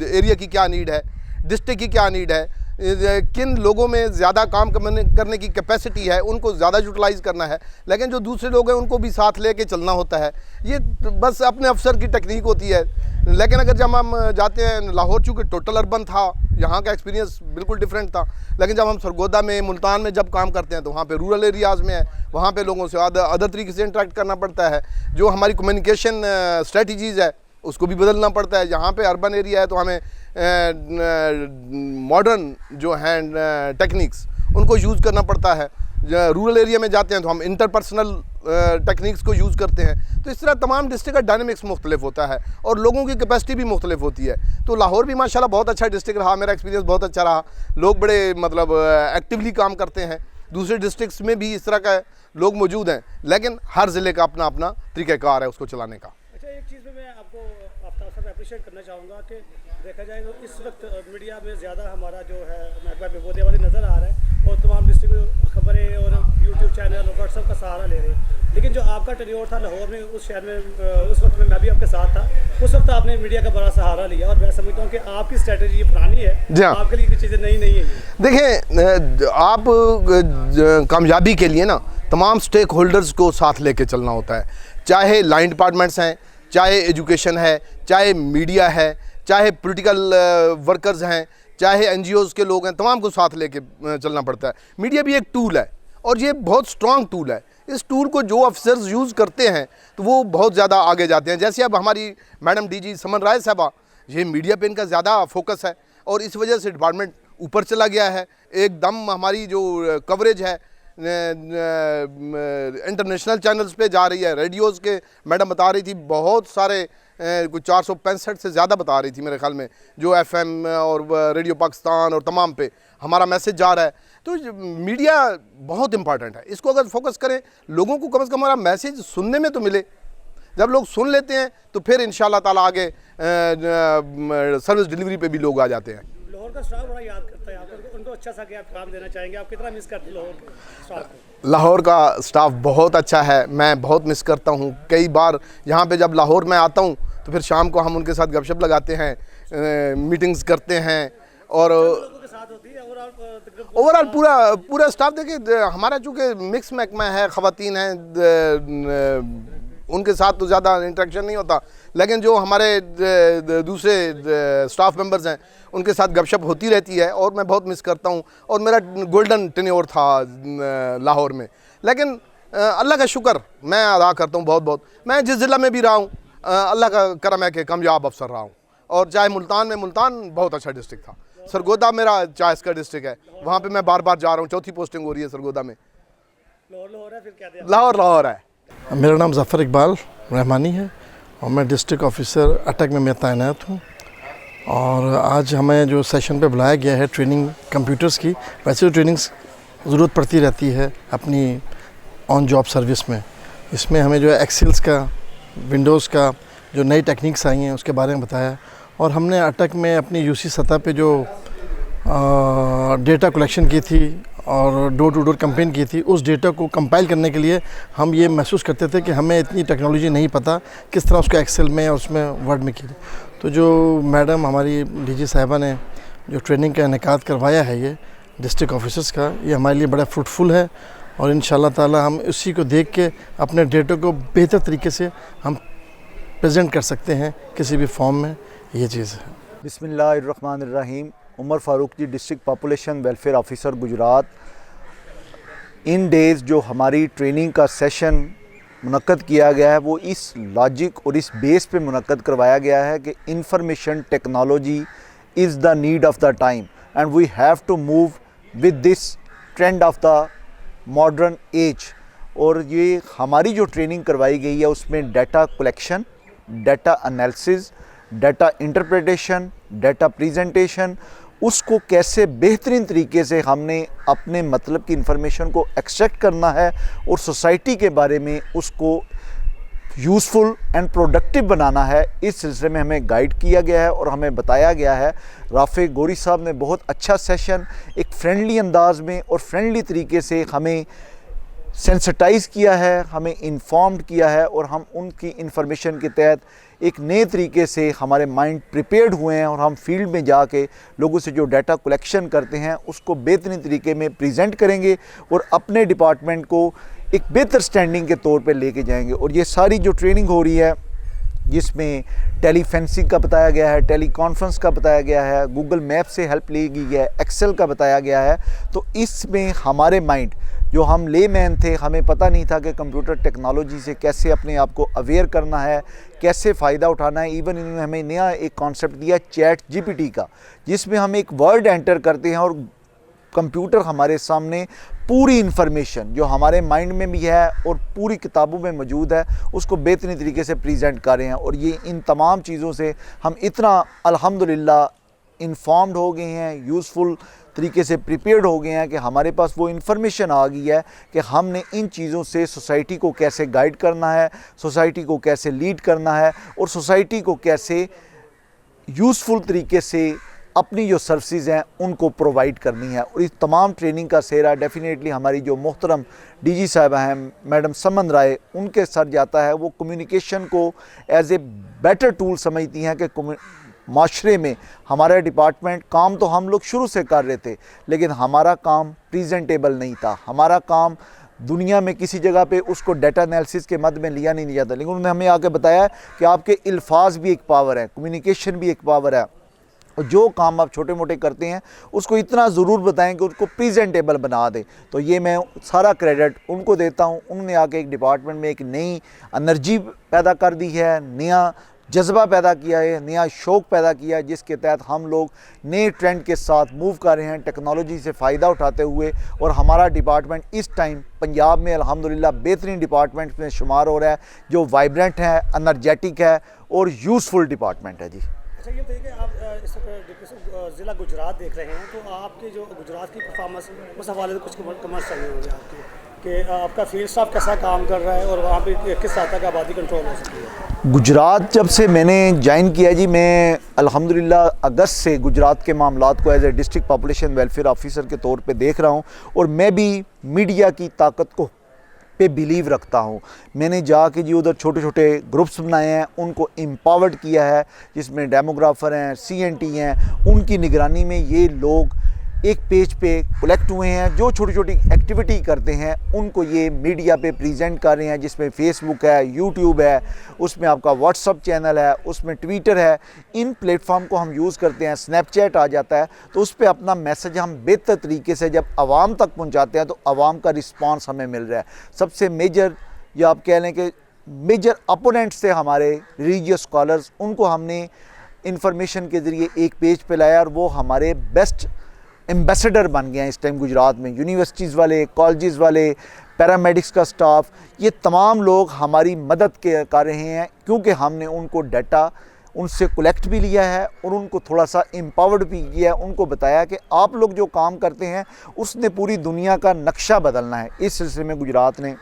एरिया की क्या नीड है, डिस्ट्रिक्ट की क्या नीड है, किन लोगों में ज़्यादा काम करने की कैपेसिटी है, उनको ज़्यादा यूटिलाइज़ करना है। लेकिन जो दूसरे लोग हैं उनको भी साथ लेके चलना होता है। ये बस अपने अफसर की टेक्निक होती है। लेकिन अगर जब हम जाते हैं लाहौर, चूँकि टोटल अर्बन था, यहाँ का एक्सपीरियंस बिल्कुल डिफरेंट था। लेकिन जब हम सरगोदा में, मुल्तान में जब काम करते हैं तो वहाँ पे रूरल एरियाज़ में है, वहाँ पे लोगों से अदर तरीके से इंटरेक्ट करना पड़ता है। जो हमारी कम्युनिकेशन स्ट्रेटजीज़ है उसको भी बदलना पड़ता है। यहाँ पे अर्बन एरिया है तो हमें मॉडर्न जो हैं टेक्निक्स उनको यूज़ करना पड़ता है। रूरल एरिया में जाते हैं तो हम इंटरपर्सनल टेक्निक्स को यूज़ करते हैं। तो इस तरह तमाम डिस्ट्रिक्ट का डायनेमिक्स मुख्तलिफ होता है और लोगों की कैपेसिटी भी मुख्तलिफ होती है। तो लाहौर भी माशाल्लाह बहुत अच्छा डिस्ट्रिक्ट रहा, मेरा एक्सपीरियंस बहुत अच्छा रहा। लोग बड़े मतलब एक्टिवली काम करते हैं। दूसरे डिस्ट्रिक्ट्स में भी इस तरह का लोग मौजूद हैं, लेकिन हर ज़िले का अपना अपना तरीक़ाकार है उसको चलाने का। अच्छा, एक चीज़ में मैं आपको आफ्ताब साहब अप्रिशिएट करना चाहूँगा कि देखा जाए तो इस वक्त मीडिया में ज़्यादा हमारा जो है महकमा बेबोदियाबादी नज़र आ रहा है और तमाम डिस्ट्रिक्ट खबरें और यूट्यूब चैनल और व्हाट्सएप का सहारा ले रहे हैं। लेकिन जो आपका टेन्योर था लाहौर में, उस शहर में उस वक्त में मैं भी आपके साथ था, उस वक्त आपने मीडिया का बड़ा सहारा लिया और मैं समझता हूँ कि आपकी स्ट्रैटेजी ये पुरानी है, आपके लिए चीज़ें नई नहीं है। देखें, आप कामयाबी के लिए ना तमाम स्टेक होल्डर्स को साथ लेके चलना होता है, चाहे लाइन डिपार्टमेंट्स हैं, चाहे एजुकेशन है, चाहे मीडिया है, चाहे पॉलिटिकल वर्कर्स हैं, चाहे एनजीओज़ के लोग हैं, तमाम को साथ लेके चलना पड़ता है। मीडिया भी एक टूल है और ये बहुत स्ट्रॉन्ग टूल है। इस टूल को जो अफसर्स यूज़ करते हैं तो वो बहुत ज़्यादा आगे जाते हैं। जैसे अब हमारी मैडम डीजी समन राय साहबा, ये मीडिया पे इनका ज़्यादा फोकस है और इस वजह से डिपार्टमेंट ऊपर चला गया है। एकदम हमारी जो कवरेज है इंटरनेशनल चैनल्स पे जा रही है। रेडियोज़ के मैडम बता रही थी बहुत सारे कुछ 465 से ज़्यादा बता रही थी मेरे ख्याल में, जो एफएम और रेडियो पाकिस्तान और तमाम पे हमारा मैसेज जा रहा है। तो मीडिया बहुत इंपॉर्टेंट है, इसको अगर फोकस करें, लोगों को कम से कम हमारा मैसेज सुनने में तो मिले। जब लोग सुन लेते हैं तो फिर इंशाल्लाह ताला आगे सर्विस डिलीवरी पे भी लोग आ जाते हैं। लाहौर का स्टाफ बड़ा याद करता है आपको, उनको अच्छा सा क्या आप काम देना चाहेंगे? आप कितना मिस करते हैं लाहौर के स्टाफ को? लाहौर का स्टाफ बहुत अच्छा है, मैं बहुत मिस करता हूँ। कई बार यहाँ पे जब लाहौर में आता हूँ तो फिर शाम को हम उनके साथ गपशप लगाते हैं, मीटिंग्स करते हैं और ओवरऑल पूरा स्टाफ। देखिए, हमारा चूँकि मिक्स महकमा है, ख़वातीन हैं, उनके साथ तो ज़्यादा इंटरेक्शन नहीं होता, लेकिन जो हमारे दूसरे स्टाफ मेंबर्स हैं उनके साथ गपशप होती रहती है और मैं बहुत मिस करता हूँ। और मेरा गोल्डन टेन्योर था लाहौर में, लेकिन अल्लाह का शुक्र मैं अदा करता हूँ बहुत बहुत। मैं जिस ज़िला में भी रहा हूँ अल्लाह का करम है कि कामयाब अफसर रहा हूँ। और चाहे मुल्तान में, मुल्तान बहुत अच्छा डिस्ट्रिक्ट था, सरगोदा मेरा चॉइस का डिस्ट्रिक्ट है, वहाँ पे मैं बार बार जा रहा हूँ। चौथी पोस्टिंग हो रही है सरगोदा में। लाहौर है। मेरा नाम ज़फ़र इकबाल रहमानी है और मैं डिस्ट्रिक्ट ऑफिसर अटक में मैं तैनात हूँ। और आज हमें जो सेशन पे बुलाया गया है ट्रेनिंग कंप्यूटर्स की, वैसे तो ट्रेनिंग्स ज़रूरत पड़ती रहती है अपनी ऑन जॉब सर्विस में। इसमें हमें जो है एक्सेल्स का, विंडोज़ का जो नई टेक्निक्स आई हैं उसके बारे में बताया। और हमने अटक में अपनी यूसी सतह पे जो डेटा कलेक्शन की थी और डोर टू डोर कैंपेन की थी, उस डेटा को कंपाइल करने के लिए हम ये महसूस करते थे कि हमें इतनी टेक्नोलॉजी नहीं पता किस तरह उसको एक्सेल में और उसमें वर्ड में की। तो जो मैडम हमारी डीजी साहिबा ने जो ट्रेनिंग का इनेकाद करवाया है ये डिस्ट्रिक्ट ऑफिसर्स का, ये हमारे लिए बड़ा फ्रूटफुल है और इंशाल्लाह ताला हम उसी को देख के अपने डेटा को बेहतर तरीके से हम प्रेजेंट कर सकते हैं किसी भी फॉर्म में। ये चीज़ है। बिस्मिल्लाहिर्रहमानिर्रहीम। Umar Farooq ji, district population welfare officer Gujrat. In days जो हमारी ट्रेनिंग का सेशन मुनक्कद किया गया है वो इस लॉजिक और इस बेस पे मुनक्कद करवाया गया है कि information technology is the need of the time and we have to move with this trend of the modern age. और ये हमारी जो ट्रेनिंग करवाई गई है उसमें data collection, data analysis, data interpretation, data presentation, उसको कैसे बेहतरीन तरीके से हमने अपने मतलब की इंफॉर्मेशन को एक्सट्रैक्ट करना है और सोसाइटी के बारे में उसको यूज़फुल एंड प्रोडक्टिव बनाना है, इस सिलसिले में हमें गाइड किया गया है और हमें बताया गया है। राफे गौरी साहब ने बहुत अच्छा सेशन एक फ्रेंडली अंदाज में और फ्रेंडली तरीके से हमें सेंसिटाइज़ किया है, हमें इन्फॉर्म्ड किया है और हम उनकी इन्फॉर्मेशन के तहत एक नए तरीके से हमारे माइंड प्रिपेयर्ड हुए हैं और हम फील्ड में जाके लोगों से जो डाटा कलेक्शन करते हैं उसको बेहतरीन तरीके में प्रेजेंट करेंगे और अपने डिपार्टमेंट को एक बेहतर स्टैंडिंग के तौर पे लेके जाएंगे। और ये सारी जो ट्रेनिंग हो रही है जिसमें टेली फेंसिंग का बताया गया है, टेली कॉन्फ्रेंस का बताया गया है, गूगल मैप से हेल्प ली गई है, एक्सेल का बताया गया है। तो इसमें हमारे माइंड, जो हम लेमैन थे, हमें पता नहीं था कि कंप्यूटर टेक्नोलॉजी से कैसे अपने आप को अवेयर करना है, कैसे फ़ायदा उठाना है। इवन इन्होंने हमें नया एक कॉन्सेप्ट दिया चैट जीपीटी का, जिसमें हम एक वर्ड एंटर करते हैं और कंप्यूटर हमारे सामने पूरी इन्फॉर्मेशन जो हमारे माइंड में भी है और पूरी किताबों में मौजूद है उसको बेहतरीन तरीके से प्रेजेंट कर रहे हैं। और ये इन तमाम चीज़ों से हम इतना अल्हम्दुलिल्लाह इन्फॉर्म्ड हो गए हैं, यूज़फुल तरीके से प्रिपेयर्ड हो गए हैं कि हमारे पास वो इन्फॉर्मेशन आ गई है कि हमने इन चीज़ों से सोसाइटी को कैसे गाइड करना है, सोसाइटी को कैसे लीड करना है और सोसाइटी को कैसे यूज़फुल तरीके से अपनी जो सर्विसेज हैं उनको प्रोवाइड करनी है। और इस तमाम ट्रेनिंग का सेहरा डेफिनेटली हमारी जो मोहतरम डीजी साहिबा हैं मैडम समन राय, उनके सर जाता है। वो कम्युनिकेशन को एज ए बेटर टूल समझती हैं कि माशरे में हमारा डिपार्टमेंट काम तो हम लोग शुरू से कर रहे थे, लेकिन हमारा काम प्रेजेंटेबल नहीं था। हमारा काम दुनिया में किसी जगह पे उसको डाटा एनालिसिस के मद में लिया नहीं जाता, लेकिन उन्होंने हमें आके बताया कि आपके अल्फाज भी एक पावर है, कम्युनिकेशन भी एक पावर है। और जो काम आप छोटे मोटे करते हैं उसको इतना ज़रूर बताएं कि उसको प्रेजेंटेबल बना दें। तो ये मैं सारा क्रेडिट उनको देता हूँ। उन्होंने आके एक डिपार्टमेंट में एक नई एनर्जी पैदा कर दी है, नया जज्बा पैदा किया है, नया शौक़ पैदा किया है, जिसके तहत हम लोग नए ट्रेंड के साथ मूव कर रहे हैं, टेक्नोलॉजी से फ़ायदा उठाते हुए। और हमारा डिपार्टमेंट इस टाइम पंजाब में अल्हम्दुलिल्लाह बेहतरीन डिपार्टमेंट में शुमार हो रहा है, जो वाइब्रेंट है, एनर्जेटिक है और यूज़फुल डिपार्टमेंट है जी। अच्छा, ये बताइए कि आप इस ज़िला गुजरात देख रहे हैं, तो आपके जो गुजरात की परफॉर्मेंस उस हवाले से कुछ कमेंट्स चाहिए होंगे आपके कि आपका फील्ड स्टाफ कैसा काम कर रहा है और वहाँ पे किस तरह तक आबादी कंट्रोल हो सकती है। गुजरात जब से मैंने ज्वाइन किया जी, मैं अल्हम्दुलिल्लाह अगस्त से गुजरात के मामलात को as a district population welfare officer के तौर पे देख रहा हूँ। और मैं भी मीडिया की ताकत को पे बिलीव रखता हूँ। मैंने जाके जी उधर छोटे छोटे ग्रुप्स बनाए हैं, उनको एम्पावर्ड किया है, जिसमें डेमोग्राफर हैं, CNT हैं, उनकी निगरानी में ये लोग एक पेज पे कलेक्ट हुए हैं। जो छोटी छोटी एक्टिविटी करते हैं उनको ये मीडिया पे प्रेजेंट कर रहे हैं, जिसमें फेसबुक है, यूट्यूब है, उसमें आपका व्हाट्सअप चैनल है, उसमें ट्विटर है। इन प्लेटफॉर्म को हम यूज़ करते हैं, स्नैपचैट आ जाता है, तो उस पर अपना मैसेज हम बेहतर तरीके से जब आवाम तक पहुँचाते हैं तो आवाम का रिस्पॉन्स हमें मिल रहा है। सबसे मेजर या आप कह लें कि मेजर अपोनेंट्स थे हमारे रिलीजियस स्कॉलर्स, उनको हमने इंफॉर्मेशन के ज़रिए एक पेज पे लाया और वो हमारे बेस्ट एम्बेसडर बन गए हैं इस टाइम गुजरात में। यूनिवर्सिटीज़ वाले, कॉलेजेस वाले, पैरामेडिक्स का स्टाफ, ये तमाम लोग हमारी मदद कर रहे हैं, क्योंकि हमने उनको डाटा उनसे कलेक्ट भी लिया है और उनको थोड़ा सा एम्पावर्ड भी किया है। उनको बताया कि आप लोग जो काम करते हैं उसने पूरी दुनिया का नक्शा बदलना है। इस सिलसिले में गुजरात ने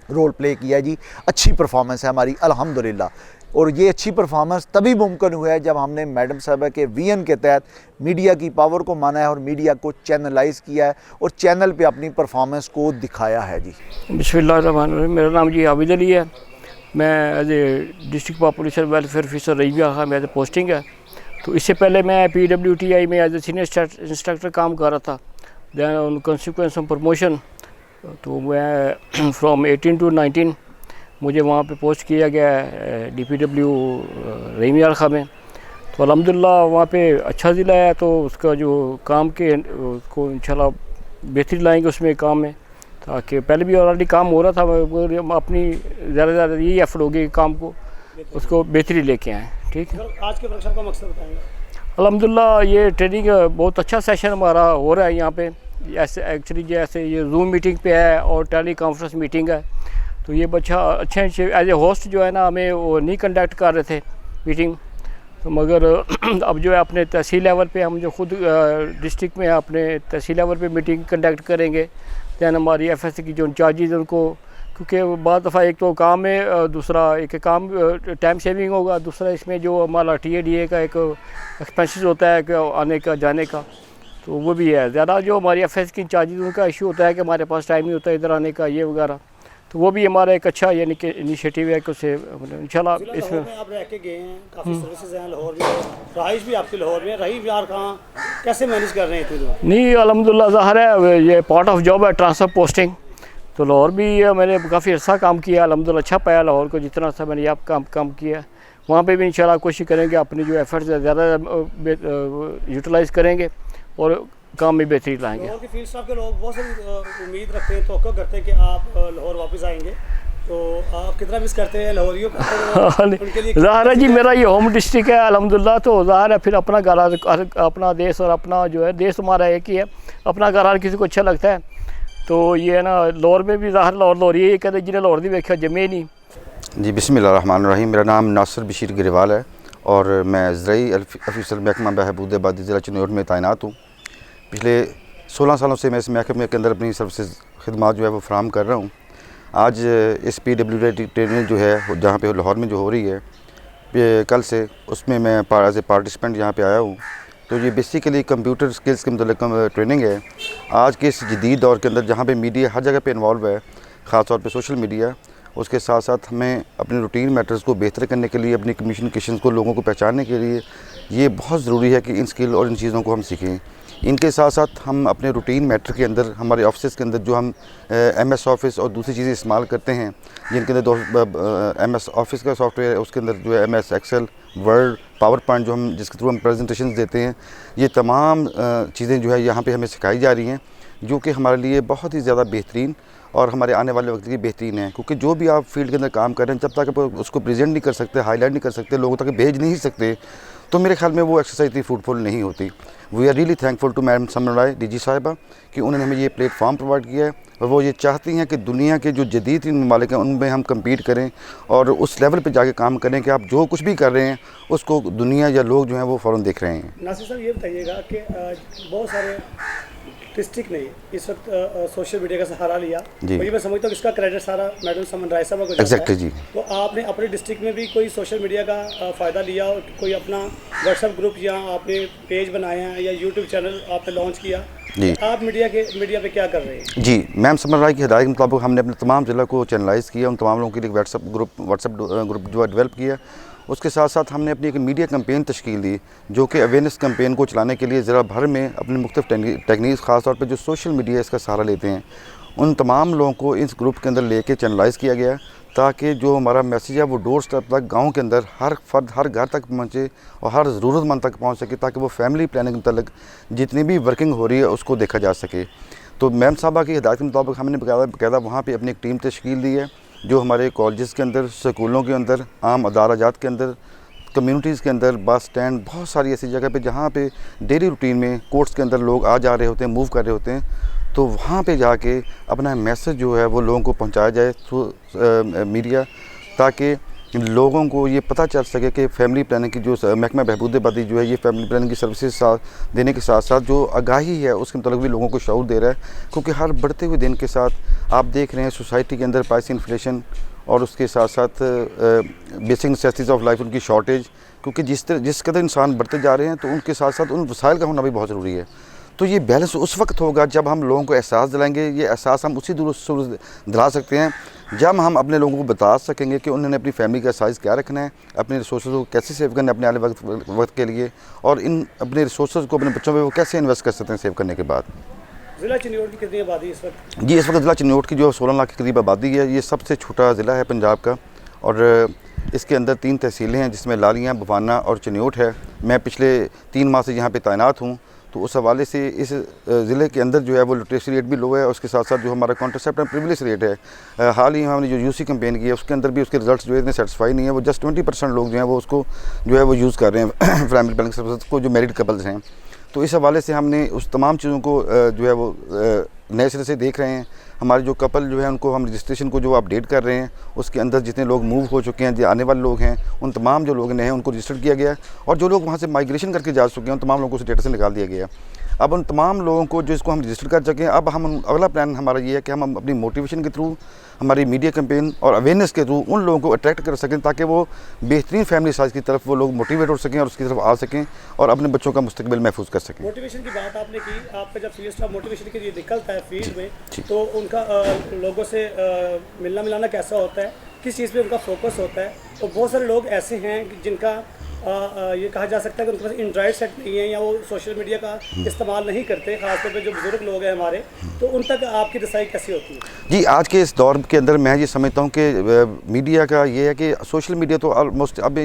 रोल प्ले किया जी। अच्छी परफॉर्मेंस है हमारी अल्हम्दुलिल्लाह। और ये अच्छी परफॉर्मेंस तभी मुमकिन हुआ है जब हमने मैडम साहबा के विजन के तहत मीडिया की पावर को माना है और मीडिया को चैनलाइज किया है और चैनल पे अपनी परफॉर्मेंस को दिखाया है जी। बिस्मिल्लाहिर्रहमानिर्रहीम। मेरा नाम जी आबिद अली है। मैं as a district population welfare officer रईबिया खां में पोस्टिंग है। तो इससे पहले मैं PWTI में एज ए सीनियर इंस्ट्रक्टर काम कर रहा था। Then on consequence of promotion तो मैं फ्रॉम 18 to 19 मुझे वहाँ पे पोस्ट किया गया है DPW रईबिया खां में। तो अल्हम्दुलिल्लाह वहाँ पे अच्छा ज़िला है, तो उसका जो काम के उसको इंशाल्लाह बेहतरी लाएंगे उसमें काम में, ताकि पहले भी ऑलरेडी काम हो रहा था, मगर अपनी ज़्यादा से ज़्यादा यही एफर्ट होगी काम को उसको बेहतरी लेके आएँ। ठीक है, आज के वर्कशॉप का मकसद बताएंगे। अल्हम्दुलिल्लाह ये ट्रेनिंग बहुत अच्छा सेशन हमारा हो रहा है यहाँ पे। ऐसे एक्चुअली जैसे ये जूम मीटिंग पे है और टेली कॉन्फ्रेंस मीटिंग है, तो ये बच्चा अच्छे एज ए होस्ट जो है ना हमें वो नहीं कंडक्ट कर रहे थे मीटिंग, तो मगर अब जो है अपने तहसील लेवल पे हम जो खुद डिस्ट्रिक्ट में अपने तहसील लेवल पे मीटिंग कंडक्ट करेंगे। दैन हमारी FSC की जो इंचार्जेज उनको, क्योंकि बाद दफ़ा एक तो काम है, दूसरा एक काम टाइम सेविंग होगा, दूसरा इसमें जो हमारा TADA का एक एक्सपेंसेस होता है कि आने का जाने का, तो वो भी है। ज़्यादा जो हमारी FSC की इंचार्जेज उनका इशू होता है कि हमारे पास टाइम नहीं होता इधर आने का, ये वगैरह, तो वो भी हमारा एक अच्छा यानी कि इनिशिएटिव है कि उसे इंशाल्लाह इसमें आप रह के गए हैं, काफ़ी सर्विसेज हैं लाहौर में, रहाइश भी आपकी लाहौर में, रही बिहार कहाँ कैसे मैनेज कर रहे हैं इतनी दूर? नहीं अल्हम्दुलिल्लाह ज़ाहिर है ये पार्ट ऑफ जॉब है ट्रांसफ़र पोस्टिंग, तो लाहौर भी मैंने काफ़ी अर्सा काम किया, अल्हम्दुलिल्लाह अच्छा पाया लाहौर को, जितना सा मैंने यहाँ काम किया। वहाँ पे भी इंशाल्लाह कोशिश करेंगे, अपनी जो एफर्ट्स ज़्यादा यूटिलाइज़ करेंगे और काम में बेहतरी लाएंगे। लाहौर के फील्ड स्टाफ के लोग बहुत सारी उम्मीद रखते हैं, तवक्को करते हैं कि आप लाहौर वापस आएंगे, तो आप कितना मिस करते हैं लाहौरियों को? ज़ाहिर है जी, मेरा ये होम डिस्ट्रिक्ट है अल्हम्दुलिल्लाह, तो ज़ाहिर है फिर अपना घर अपना देश और अपना जो है देश हमारा एक ही है, अपना घर हर किसी को अच्छा लगता है। तो ये है ना, लाहौर में भी ज़ाहिर लाहौर ये कहते जिन्हें लाहौर नहीं देखा जमे नहीं। जी बिस्मिल्लाहिर्रहमानिर्रहीम। मेरा नाम नासिर बशीर गिरवाल है और मैं ज़रई ऑफिसर महकमा बहबूदाबादी ज़िला चिन्नौर में तैनात हूँ। पिछले 16 सालों से मैं इस महकमे के अंदर अपनी सर्विसेज खिदमात जो है वो फराहम कर रहा हूँ। आज इस PWD ट्रेनिंग जो है जहाँ पे लाहौर में जो हो रही है कल से, उसमें मैं एज ए पार्टिसिपेंट यहाँ पे आया हूँ। तो ये बेसिकली कंप्यूटर स्किल्स के मतलब ट्रेनिंग है। आज के इस जदीद दौर के अंदर जहाँ पे मीडिया हर जगह पे इन्वॉल्व है, ख़ास तौर पे सोशल मीडिया, उसके साथ साथ हमें अपने रूटीन मैटर्स को बेहतर करने के लिए, अपनी कम्युनिकेशन को लोगों को पहचानने के लिए ये बहुत ज़रूरी है कि इन स्किल और इन चीज़ों को हम सीखें। इनके साथ साथ हम अपने रूटीन मैटर के अंदर, हमारे ऑफिस के अंदर जो हम MS ऑफिस और दूसरी चीज़ें इस्तेमाल करते हैं, जिनके अंदर MS ऑफिस का सॉफ्टवेयर है, उसके अंदर जो है MS Excel, Word, PowerPoint जो हम जिसके थ्रू हम प्रेजेंटेशन देते हैं, ये तमाम चीज़ें जो है यहाँ पे हमें सिखाई जा रही हैं, जो कि हमारे लिए बहुत ही ज़्यादा बेहतरीन और हमारे आने वाले वक्त की बेहतरीन है। क्योंकि जो भी आप फील्ड के अंदर काम कर रहे हैं, जब तक आप उसको प्रेजेंट नहीं कर सकते, हाईलाइट नहीं कर सकते, लोगों तक भेज नहीं सकते, तो मेरे ख्याल में वो एक्सरसाइज इतनी फ्रूटफुल नहीं होती। We are really thankful to madam Saman Rai DG साहिबा कि उन्होंने हमें ये प्लेटफॉर्म प्रोवाइड किया है और वो ये चाहती हैं कि दुनिया के जो जदीद ममालिक हैं उनमें हम कम्पीट करें और उस लेवल पे जाके काम करें कि आप जो कुछ भी कर रहे हैं उसको दुनिया या लोग जो हैं वो फ़ौरन देख रहे हैं। नासिर साहब, ये बताइएगा कि बहुत सारे डिस्ट्रिक्ट ने इस वक्त सोशल मीडिया का सहारा लिया, जी। और ये मैं समझता हूँ कि इसका क्रेडिट सारा मैडम समन राय साहब को जाता एग्जैक्टली है। जी। तो आपने अपने डिस्ट्रिक्ट में भी कोई सोशल मीडिया का फ़ायदा लिया और कोई अपना व्हाट्सएप ग्रुप या आपने पेज बनाया या यूट्यूब चैनल आपने लॉन्च किया जी। आप मीडिया पे क्या कर रहे हैं? जी, मैम समन राय की हिदायत के मुताबिक हमने अपने तमाम ज़िला को चैनलाइज़ किया, उन तमाम लोगों के लिए व्हाट्सएप ग्रुप जो है डेवलप किया। उसके साथ साथ हमने अपनी एक मीडिया कैंपेन तश्कील दी, जो कि अवेयरनेस कैंपेन को चलाने के लिए ज़िला भर में अपने मुख्तलिफ टेक्निक्स, ख़ास तौर पर जो सोशल मीडिया इसका सहारा लेते हैं, उन तमाम लोगों को इस ग्रुप के अंदर लेके चैनलाइज़ किया गया, ताकि जो हमारा मैसेज है वो डोर स्टेप तक, गाँव के अंदर हर फर्द, हर घर तक पहुँचे और हर ज़रूरतमंद तक पहुँच सके, ताकि वो फैमिली प्लानिंग के मतलब जितनी भी वर्किंग हो रही है उसको देखा जा सके। तो मैम साहबा की हिदायत के मुताबिक हमने बाकायदा वहाँ पर अपनी एक टीम तश्कील दी है, जो हमारे कॉलेज़ के अंदर, स्कूलों के अंदर, आम अदाराजात के अंदर, कम्युनिटीज़ के अंदर, बस स्टैंड, बहुत सारी ऐसी जगह पे जहाँ पे डेली रूटीन में कोर्ट्स के अंदर लोग आ जा रहे होते हैं, मूव कर रहे होते हैं, तो वहाँ पे जाके अपना मैसेज जो है वो लोगों को पहुँचाया जाए थ्रू मीडिया, ताकि लोगों को ये पता चल सके कि फैमिली प्लानिंग की जो महकमा बहबूदाबादी जो है ये फैमिली प्लानिंग की सर्विसेज देने के साथ साथ जो आगाही है उसके मतलब भी लोगों को शऊर दे रहा है। क्योंकि हर बढ़ते हुए दिन के साथ आप देख रहे हैं सोसाइटी के अंदर प्राइस इन्फ्लेशन और उसके साथ साथ बेसिक नेसेसिटीज़ ऑफ लाइफ, उनकी शॉर्टेज, क्योंकि जिस कदर इंसान बढ़ते जा रहे हैं तो उनके साथ साथ उन वसाइल का होना भी बहुत ज़रूरी है। तो ये बैलेंस उस वक्त होगा जब हम लोगों को एहसास दिलाएंगे। ये एहसास हम उसी दूर दिला सकते हैं जब हम अपने लोगों को बता सकेंगे कि उन्होंने अपनी फैमिली का साइज़ क्या रखना है, अपने रिसोर्स को कैसे सेव करना है अपने आने वक्त के लिए, और इन अपने रिसोर्स को अपने बच्चों में वो कैसे इन्वेस्ट कर सकते हैं सेव करने के बाद। ज़िला चिन्नौर की कितनी आबादी इस वक्त? जी, इस वक्त ज़िला चिन्नौर की जो 16 लाख के करीब आबादी है, ये सबसे छोटा ज़िला है पंजाब का, और इसके अंदर 3 तहसीलें हैं जिसमें लालियाँ, बवाना और चिन्नौर है। मैं पिछले 3 माह से यहाँ पे तैनात हूँ, तो उस हवाले से इस ज़िले के अंदर जो है वो लिटरेसी रेट भी लो है, उसके साथ साथ जो हमारा कॉन्ट्रासेप्ट एंड प्रिविलेज रेट है, हाल ही हमने जो UC कैंपेन की है उसके अंदर भी उसके रिजल्ट्स जो है इतने सेटिस्फाई नहीं है। वो जस्ट 20% लोग जो हैं वो उसको जो है वो यूज़ कर रहे हैं फैमिली प्लानिंग सर्विस को, जो मैरिड कपल्स हैं। तो इस हवाले से हमने उस तमाम चीज़ों को जो है वो नए सिरे से देख रहे हैं। हमारे जो कपल जो है उनको हम रजिस्ट्रेशन को जो अपडेट कर रहे हैं, उसके अंदर जितने लोग मूव हो चुके हैं, जो आने वाले लोग हैं, उन तमाम जो लोग नए हैं उनको रजिस्टर किया गया है, और जो लोग वहाँ से माइग्रेशन करके जा चुके हैं उन तमाम लोगों को डेटा से निकाल दिया गया है। अब उन तमाम लोगों को जिसको हम रजिस्टर कर सकें, अब हम अगला प्लान हमारा ये है कि हम अपनी मोटिवेशन के थ्रू, हमारी मीडिया कैंपेन और अवेयरनेस के थ्रू उन लोगों को अट्रैक्ट कर सकें, ताकि वो बेहतरीन फैमिली साइज़ की तरफ वो लोग मोटिवेट हो सकें और उसकी तरफ आ सकें और अपने बच्चों का मुस्तकबिल महफूज कर सकें। मोटिवेशन की बात आपने की, आपका जब फील्ड स्टाफ मोटिवेशन के लिए निकलता है फील्ड में, तो उनका लोगों से मिलना मिलाना कैसा होता है, किस चीज़ पे उनका फोकस होता है? तो बहुत सारे लोग ऐसे हैं जिनका ये कहा जा सकता है कि उनके पास एंड्रॉयड सेट नहीं है या वो सोशल मीडिया का इस्तेमाल नहीं करते, खासतौर पे जो बुजुर्ग लोग हैं हमारे, तो उन तक आपकी रसाई कैसी होती है? जी, आज के इस दौर के अंदर मैं ये समझता हूँ कि मीडिया का ये है कि सोशल मीडिया तो ऑलमोस्ट अब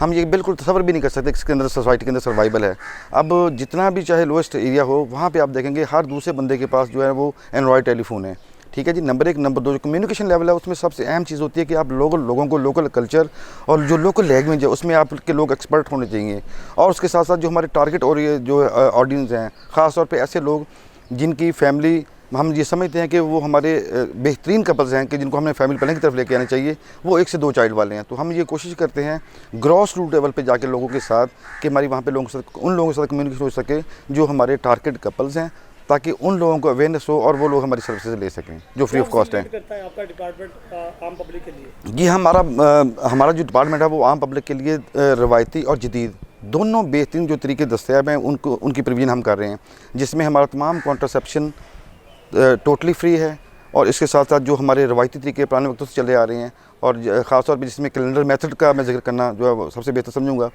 हम ये बिल्कुल तस्वर भी नहीं कर सकते इसके अंदर सोसाइटी के अंदर सर्वाइवल है। अब जितना भी चाहे लोएस्ट एरिया हो, वहाँ पर आप देखेंगे हर दूसरे बंदे के पास जो है वो एंड्रॉयड टेलीफोन है। ठीक है जी, नंबर 1। नंबर 2 जो कम्युनिकेशन लेवल है उसमें सबसे अहम चीज़ होती है कि आप लोगों को लोकल कल्चर और जो लोकल लैंग्वेज है उसमें आपके लोग एक्सपर्ट होने चाहिए। और उसके साथ साथ जो हमारे टारगेट और ये जो ऑडियंस हैं, ख़ास तौर पे ऐसे लोग जिनकी फैमिली हम ये समझते हैं कि वो हमारे बेहतरीन कपल्स हैं कि जिनको हमने फैमिली प्लानिंग की तरफ लेके आने चाहिए, वो 1 से 2 चाइल्ड वाले हैं। तो हम ये कोशिश करते हैं ग्रॉस रूट लेवल पे जाके लोगों के साथ कि हमारी वहाँ पे लोगों के साथ उन लोगों के साथ कम्युनिकेशन हो सके जो हमारे टारगेट कपल्स हैं, ताकि उन लोगों को अवेयरनेस हो और वो लोग हमारी सर्विसेज ले सकें जो फ्री ऑफ कॉस्ट है। करता है आपका डिपार्टमेंट आम पब्लिक के लिए? जी, हमारा जो डिपार्टमेंट है वो आम पब्लिक के लिए रवायती और जदीद दोनों बेहतरीन जो तरीके दस्तयाब हैं उनकी प्रोविजन हम कर रहे हैं, जिसमें हमारा तमाम कॉन्ट्रासेप्शन टोटली फ्री है। और इसके साथ साथ जो हमारे रवायती तरीके पुराने वक्तों से चले आ रहे हैं, और ख़ास तौर पर जिसमें कैलेंडर मेथड का मैं जिक्र करना जो है वो सबसे बेहतर समझूंगा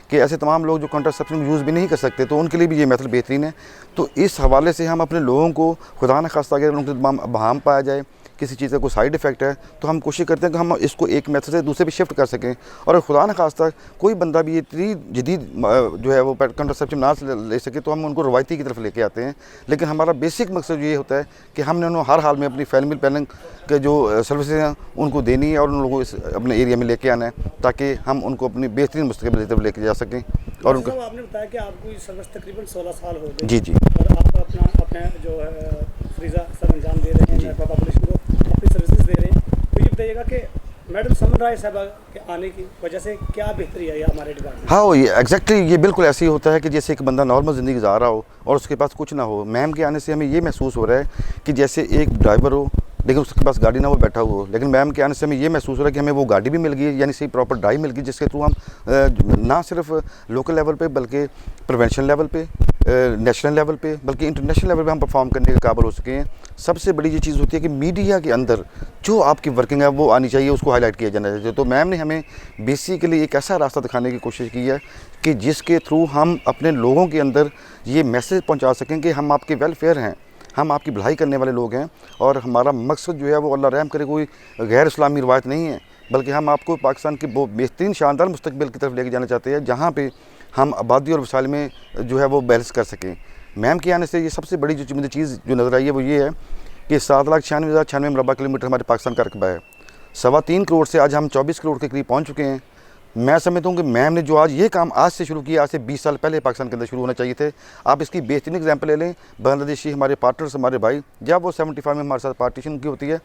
कि ऐसे तमाम लोग जो कॉन्ट्रासेप्शन यूज़ भी नहीं कर सकते, तो उनके लिए भी ये मेथड बेहतरीन है। तो इस हवाले से हम अपने लोगों को खुदा न खास्ता अगर उनके बहाम पाया जाए, किसी चीज़ का कोई साइड इफ़ेक्ट है, तो हम कोशिश करते हैं कि हम इसको एक मेथड से दूसरे पे शिफ्ट कर सकें। और खुदा न खास्ता कोई बंदा भी इतनी जदीद जो है वो कॉन्ट्रासेप्शन ना ले सके, तो हम उनको रवायती की तरफ लेके आते हैं। लेकिन हमारा बेसिक मकसद ये होता है कि हमने उन्हें हर हाल में अपनी फैमिली प्लानिंग के जो सर्विसेज हैं उनको देनी है और उन लोगों को अपने एरिया में लेके आना है, ताकि हम उनको अपनी बेहतरीन मुस्तकबिल की तरफ लेके जा सकें। और उनको आपने बताया कि आपको इस सर्विस तकरीबन 16 साल हो गए। जी, और आप अपने जो है फ्रीजा सर अंजाम दे रहे हैं, पॉपुलेशन को अपनी सर्विसेज दे रहे हैं। तो ये बताइएगा कि मैडम समन राय साहबा के आने की वजह से क्या बेहतरी आई हमारे डिपार्टमेंट? हाँ, ये एग्जैक्टली ये बिल्कुल ऐसे ही होता है कि जैसे एक बंदा नॉर्मल ज़िंदगी गुजार रहा हो और उसके पास कुछ ना हो। मैम के आने से हमें ये महसूस हो रहा है कि जैसे एक ड्राइवर हो लेकिन उसके पास गाड़ी ना वो बैठा हुआ हो, लेकिन मैम के आने से हमें ये महसूस हो रहा है कि हमें वो गाड़ी भी मिल गई है, यानी सही प्रॉपर ड्राइव मिल गई, जिसके थ्रू हम ना सिर्फ लोकल लेवल पे बल्कि प्रिवेंशन लेवल पे, नेशनल लेवल पे, बल्कि इंटरनेशनल लेवल पे हम परफॉर्म करने के काबिल हो सके हैं। सबसे बड़ी ये चीज़ होती है कि मीडिया के अंदर जो आपकी वर्किंग है वो आनी चाहिए, उसको हाईलाइट किया जाना चाहिए। तो मैम ने हमें बेसिकली एक ऐसा रास्ता दिखाने की कोशिश की है कि जिसके थ्रू हम अपने लोगों के अंदर ये मैसेज पहुँचा सकें कि हम आपके वेलफेयर हैं, हम आपकी भलाई करने वाले लोग हैं, और हमारा मकसद जो है वो अल्लाह रहम करे कोई गैर इस्लामी रवायत नहीं है, बल्कि हम आपको पाकिस्तान की वो बेहतरीन शानदार मुस्तकबिल की तरफ लेके जाना चाहते हैं जहाँ पे हम आबादी और वसाइल में जो है वो बैलेंस कर सकें। मैम के आने से ये सबसे बड़ी जो मुझे चीज़ जो नज़र आई है वो ये है कि 7,96,096 मुरबा किलोमीटर हमारे पाकिस्तान का रकबा है। 3.25 करोड़ से आज हम 24 करोड़ के करीब पहुँच चुके हैं। मैं समझता हूँ कि मैम ने जो आज ये काम आज से शुरू किया, आज से 20 साल पहले पाकिस्तान के अंदर शुरू होना चाहिए थे। आप इसकी बेहतरीन एग्जांपल ले लें, बांग्लादेशी हमारे पार्टनर्स, हमारे भाई, जब वो 75 में हमारे साथ पार्टीशन की होती है,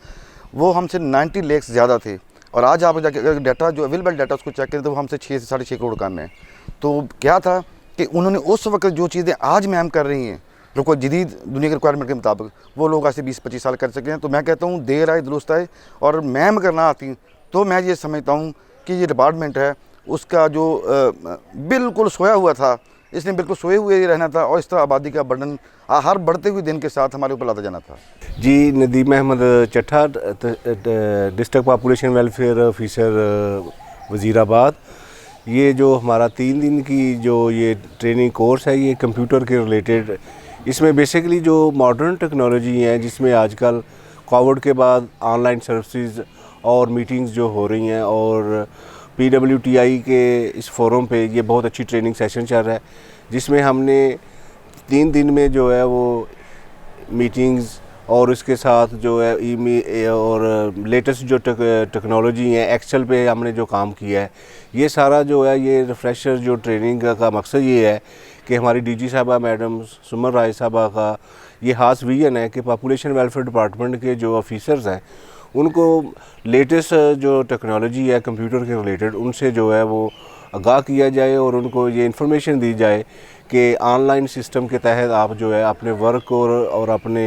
वो हमसे 90 लाख ज़्यादा थे, और आज आप जाके अगर डाटा जो अवेलेबल डाटा उसको चेक करें तो वो हमसे 6 से 6.5 करोड़ काम है। तो क्या था कि उन्होंने उस वक्त जो चीज़ें आज मैम कर रही हैं, जो कोई जदीद दुनिया के रिक्वायरमेंट के मुताबिक, वो लोग आज से 20-25 साल कर सकें। तो मैं कहता हूँ देर आए दुरुस्त आए, और मैम अगर ना आती तो मैं ये समझता हूँ कि ये डिपार्टमेंट है उसका जो बिल्कुल सोया हुआ था, इसने बिल्कुल सोए हुए ही रहना था, और इस तरह आबादी का बर्डन हर बढ़ते हुए दिन के साथ हमारे ऊपर लाता जाना था। जी, Nadeem Ahmad Chattha, district population welfare officer Wazirabad. ये जो हमारा 3 दिन की जो ये ट्रेनिंग कोर्स है, ये कंप्यूटर के रिलेटेड, इसमें बेसिकली जो मॉडर्न टेक्नोलॉजी है, जिसमें आजकल कोविड के बाद ऑनलाइन सर्विसेज और मीटिंग्स जो हो रही हैं, और PWTI के इस फोरम पे ये बहुत अच्छी ट्रेनिंग सेशन चल रहा है, जिसमें हमने 3 दिन में जो है वो मीटिंग्स और इसके साथ जो है ईमेल और लेटेस्ट जो टेक्नोलॉजी है, एक्सेल पे हमने जो काम किया है, ये सारा जो है ये रिफ्रेशर जो ट्रेनिंग का मकसद ये है कि हमारी DG साहबा मैडम सुमन राय साहबा का ये खास विजन है कि पॉपुलेशन वेलफेयर डिपार्टमेंट के जो ऑफिसर्स हैं उनको लेटेस्ट जो टेक्नोलॉजी है कंप्यूटर के रिलेटेड, उनसे जो है वो आगाह किया जाए और उनको ये इन्फॉर्मेशन दी जाए कि ऑनलाइन सिस्टम के तहत आप जो है अपने वर्क और अपने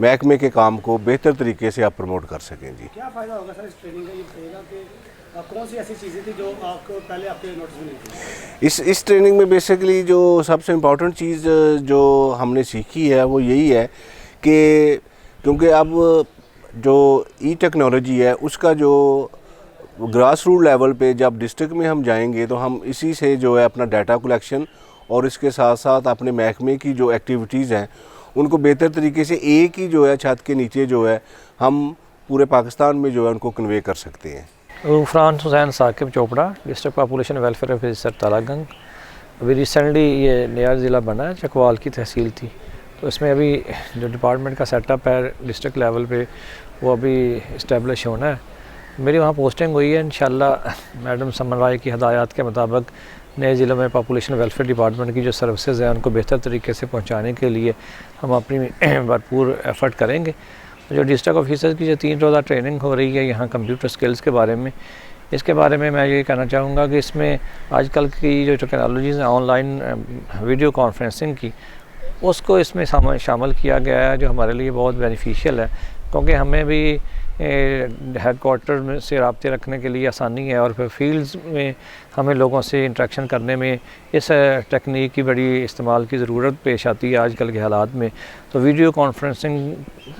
महकमे के काम को बेहतर तरीके से आप प्रमोट कर सकें। जी, क्या फ़ायदा होगा सर इस ट्रेनिंग का? ये बताइएगा कि कौन सी ऐसी चीज़ें थी जो आपको पहले आपके नोटिस में नहीं थी? इस ट्रेनिंग में बेसिकली जो सबसे इम्पोर्टेंट चीज़ जो हमने सीखी है वो यही है कि क्योंकि अब जो टेक्नोलॉजी है उसका जो ग्रास रूट लेवल पे जब डिस्ट्रिक्ट में हम जाएंगे तो हम इसी से जो है अपना डाटा कलेक्शन और इसके साथ साथ अपने महकमे की जो एक्टिविटीज़ हैं उनको बेहतर तरीके से एक ही जो है छत के नीचे जो है हम पूरे पाकिस्तान में जो है उनको कन्वे कर सकते हैं। Ghufran Hussain Saqib Chopra, district population welfare officer Talagang. अभी रिसेंटली ये नया ज़िला बना है, चकवाल की तहसील थी, तो इसमें अभी जो डिपार्टमेंट का सेटअप है डिस्ट्रिक्ट लेवल पे वो अभी इस्टेब्लिश होना है। मेरी वहाँ पोस्टिंग हुई है। इंशाल्लाह मैडम समन राय की हदायत के मुताबिक नए ज़िलों में पॉपुलेशन वेलफेयर डिपार्टमेंट की जो सर्विसेज हैं उनको बेहतर तरीके से पहुँचाने के लिए हम अपनी भरपूर एफ़र्ट करेंगे। जो डिस्ट्रिक्ट ऑफिसर्स की जो 3 रोज़ा ट्रेनिंग हो रही है यहाँ कंप्यूटर स्किल्स के बारे में, इसके बारे में मैं ये कहना चाहूँगा कि इसमें आजकल की जो टेक्नोलॉजीज़ हैं ऑनलाइन वीडियो कॉन्फ्रेंसिंग की, उसको इसमें शामिल किया गया है, जो हमारे लिए बहुत बेनिफिशियल है, क्योंकि हमें भी हेडक्वार्टर में से रब्ते रखने के लिए आसानी है और फिर फील्ड्स में हमें लोगों से इंटरेक्शन करने में इस टेक्निक की बड़ी इस्तेमाल की ज़रूरत पेश आती है आजकल के हालात में। तो वीडियो कॉन्फ्रेंसिंग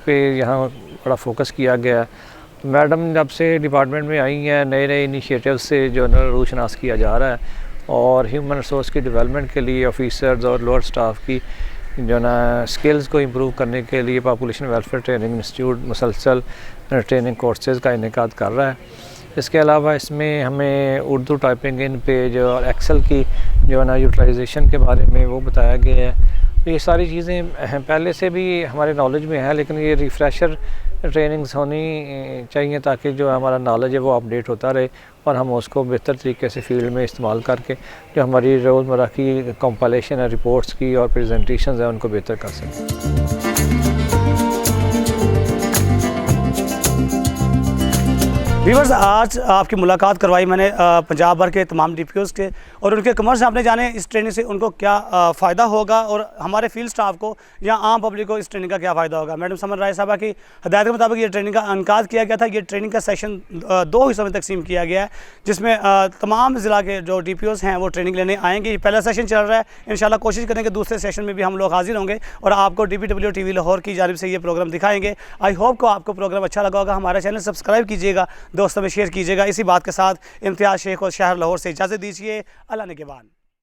पे यहाँ बड़ा फोकस किया गया है। तो मैडम जब से डिपार्टमेंट में आई हैं नए नए इनिशिएटिव से जो है रूशनास किया जा रहा है और ह्यूमन रिसोर्स की डेवलपमेंट के लिए ऑफिसर्स और लोअर स्टाफ की जो ना स्किल्स को इम्प्रूव करने के लिए पॉपुलेशन वेलफेयर ट्रेनिंग इंस्टीट्यूट मुसलसल ट्रेनिंग कोर्सेज़ का इनेकाद कर रहा है। इसके अलावा इसमें हमें उर्दू टाइपिंग इन पेज और एक्सेल की जो है ना यूटिलाइजेशन के बारे में वो बताया गया है। तो ये सारी चीज़ें पहले से भी हमारे नॉलेज में है, लेकिन ये रिफ़्रेशर ट्रेनिंग्स होनी चाहिए ताकि जो हमारा नॉलेज है वो अपडेट होता रहे और हम उसको बेहतर तरीके से फील्ड में इस्तेमाल करके जो हमारी रोज़मर्रा की कंपाइलेशन है रिपोर्ट्स की और प्रेजेंटेशंस है उनको बेहतर कर सकें। व्यूअर्स, आज आपकी मुलाकात करवाई मैंने पंजाब भर के तमाम डीपीओज़ के और उनके कमर्स आपने जाने इस ट्रेनिंग से उनको क्या फ़ायदा होगा और हमारे फील्ड स्टाफ को या आम पब्लिक को इस ट्रेनिंग का क्या फ़ायदा होगा। मैडम समन राय साहबा की हदायत के मुताबिक ये ट्रेनिंग का इनकाद किया गया था। ये ट्रेनिंग का सेशन 2 हिस्सों में तकसीम किया गया है, जिसमें तमाम ज़िला के जो डीपीओज़ हैं वो ट्रेनिंग लेने आएंगे। ये पहला सेशन चल रहा है, इंशाल्लाह कोशिश करेंगे दूसरे सेशन में भी हम लोग हाजिर होंगे और आपको DPW TV लाहौर की जानिब से ये प्रोग्राम दिखाएंगे। आई होप को आपको प्रोग्राम अच्छा लगा होगा। हमारा चैनल सब्सक्राइब कीजिएगा, दोस्तों में शेयर कीजिएगा। इसी बात के साथ इम्तियाज़ शेख और शहर लाहौर से इजाज़त दीजिए। अल्लाह ने के बाद।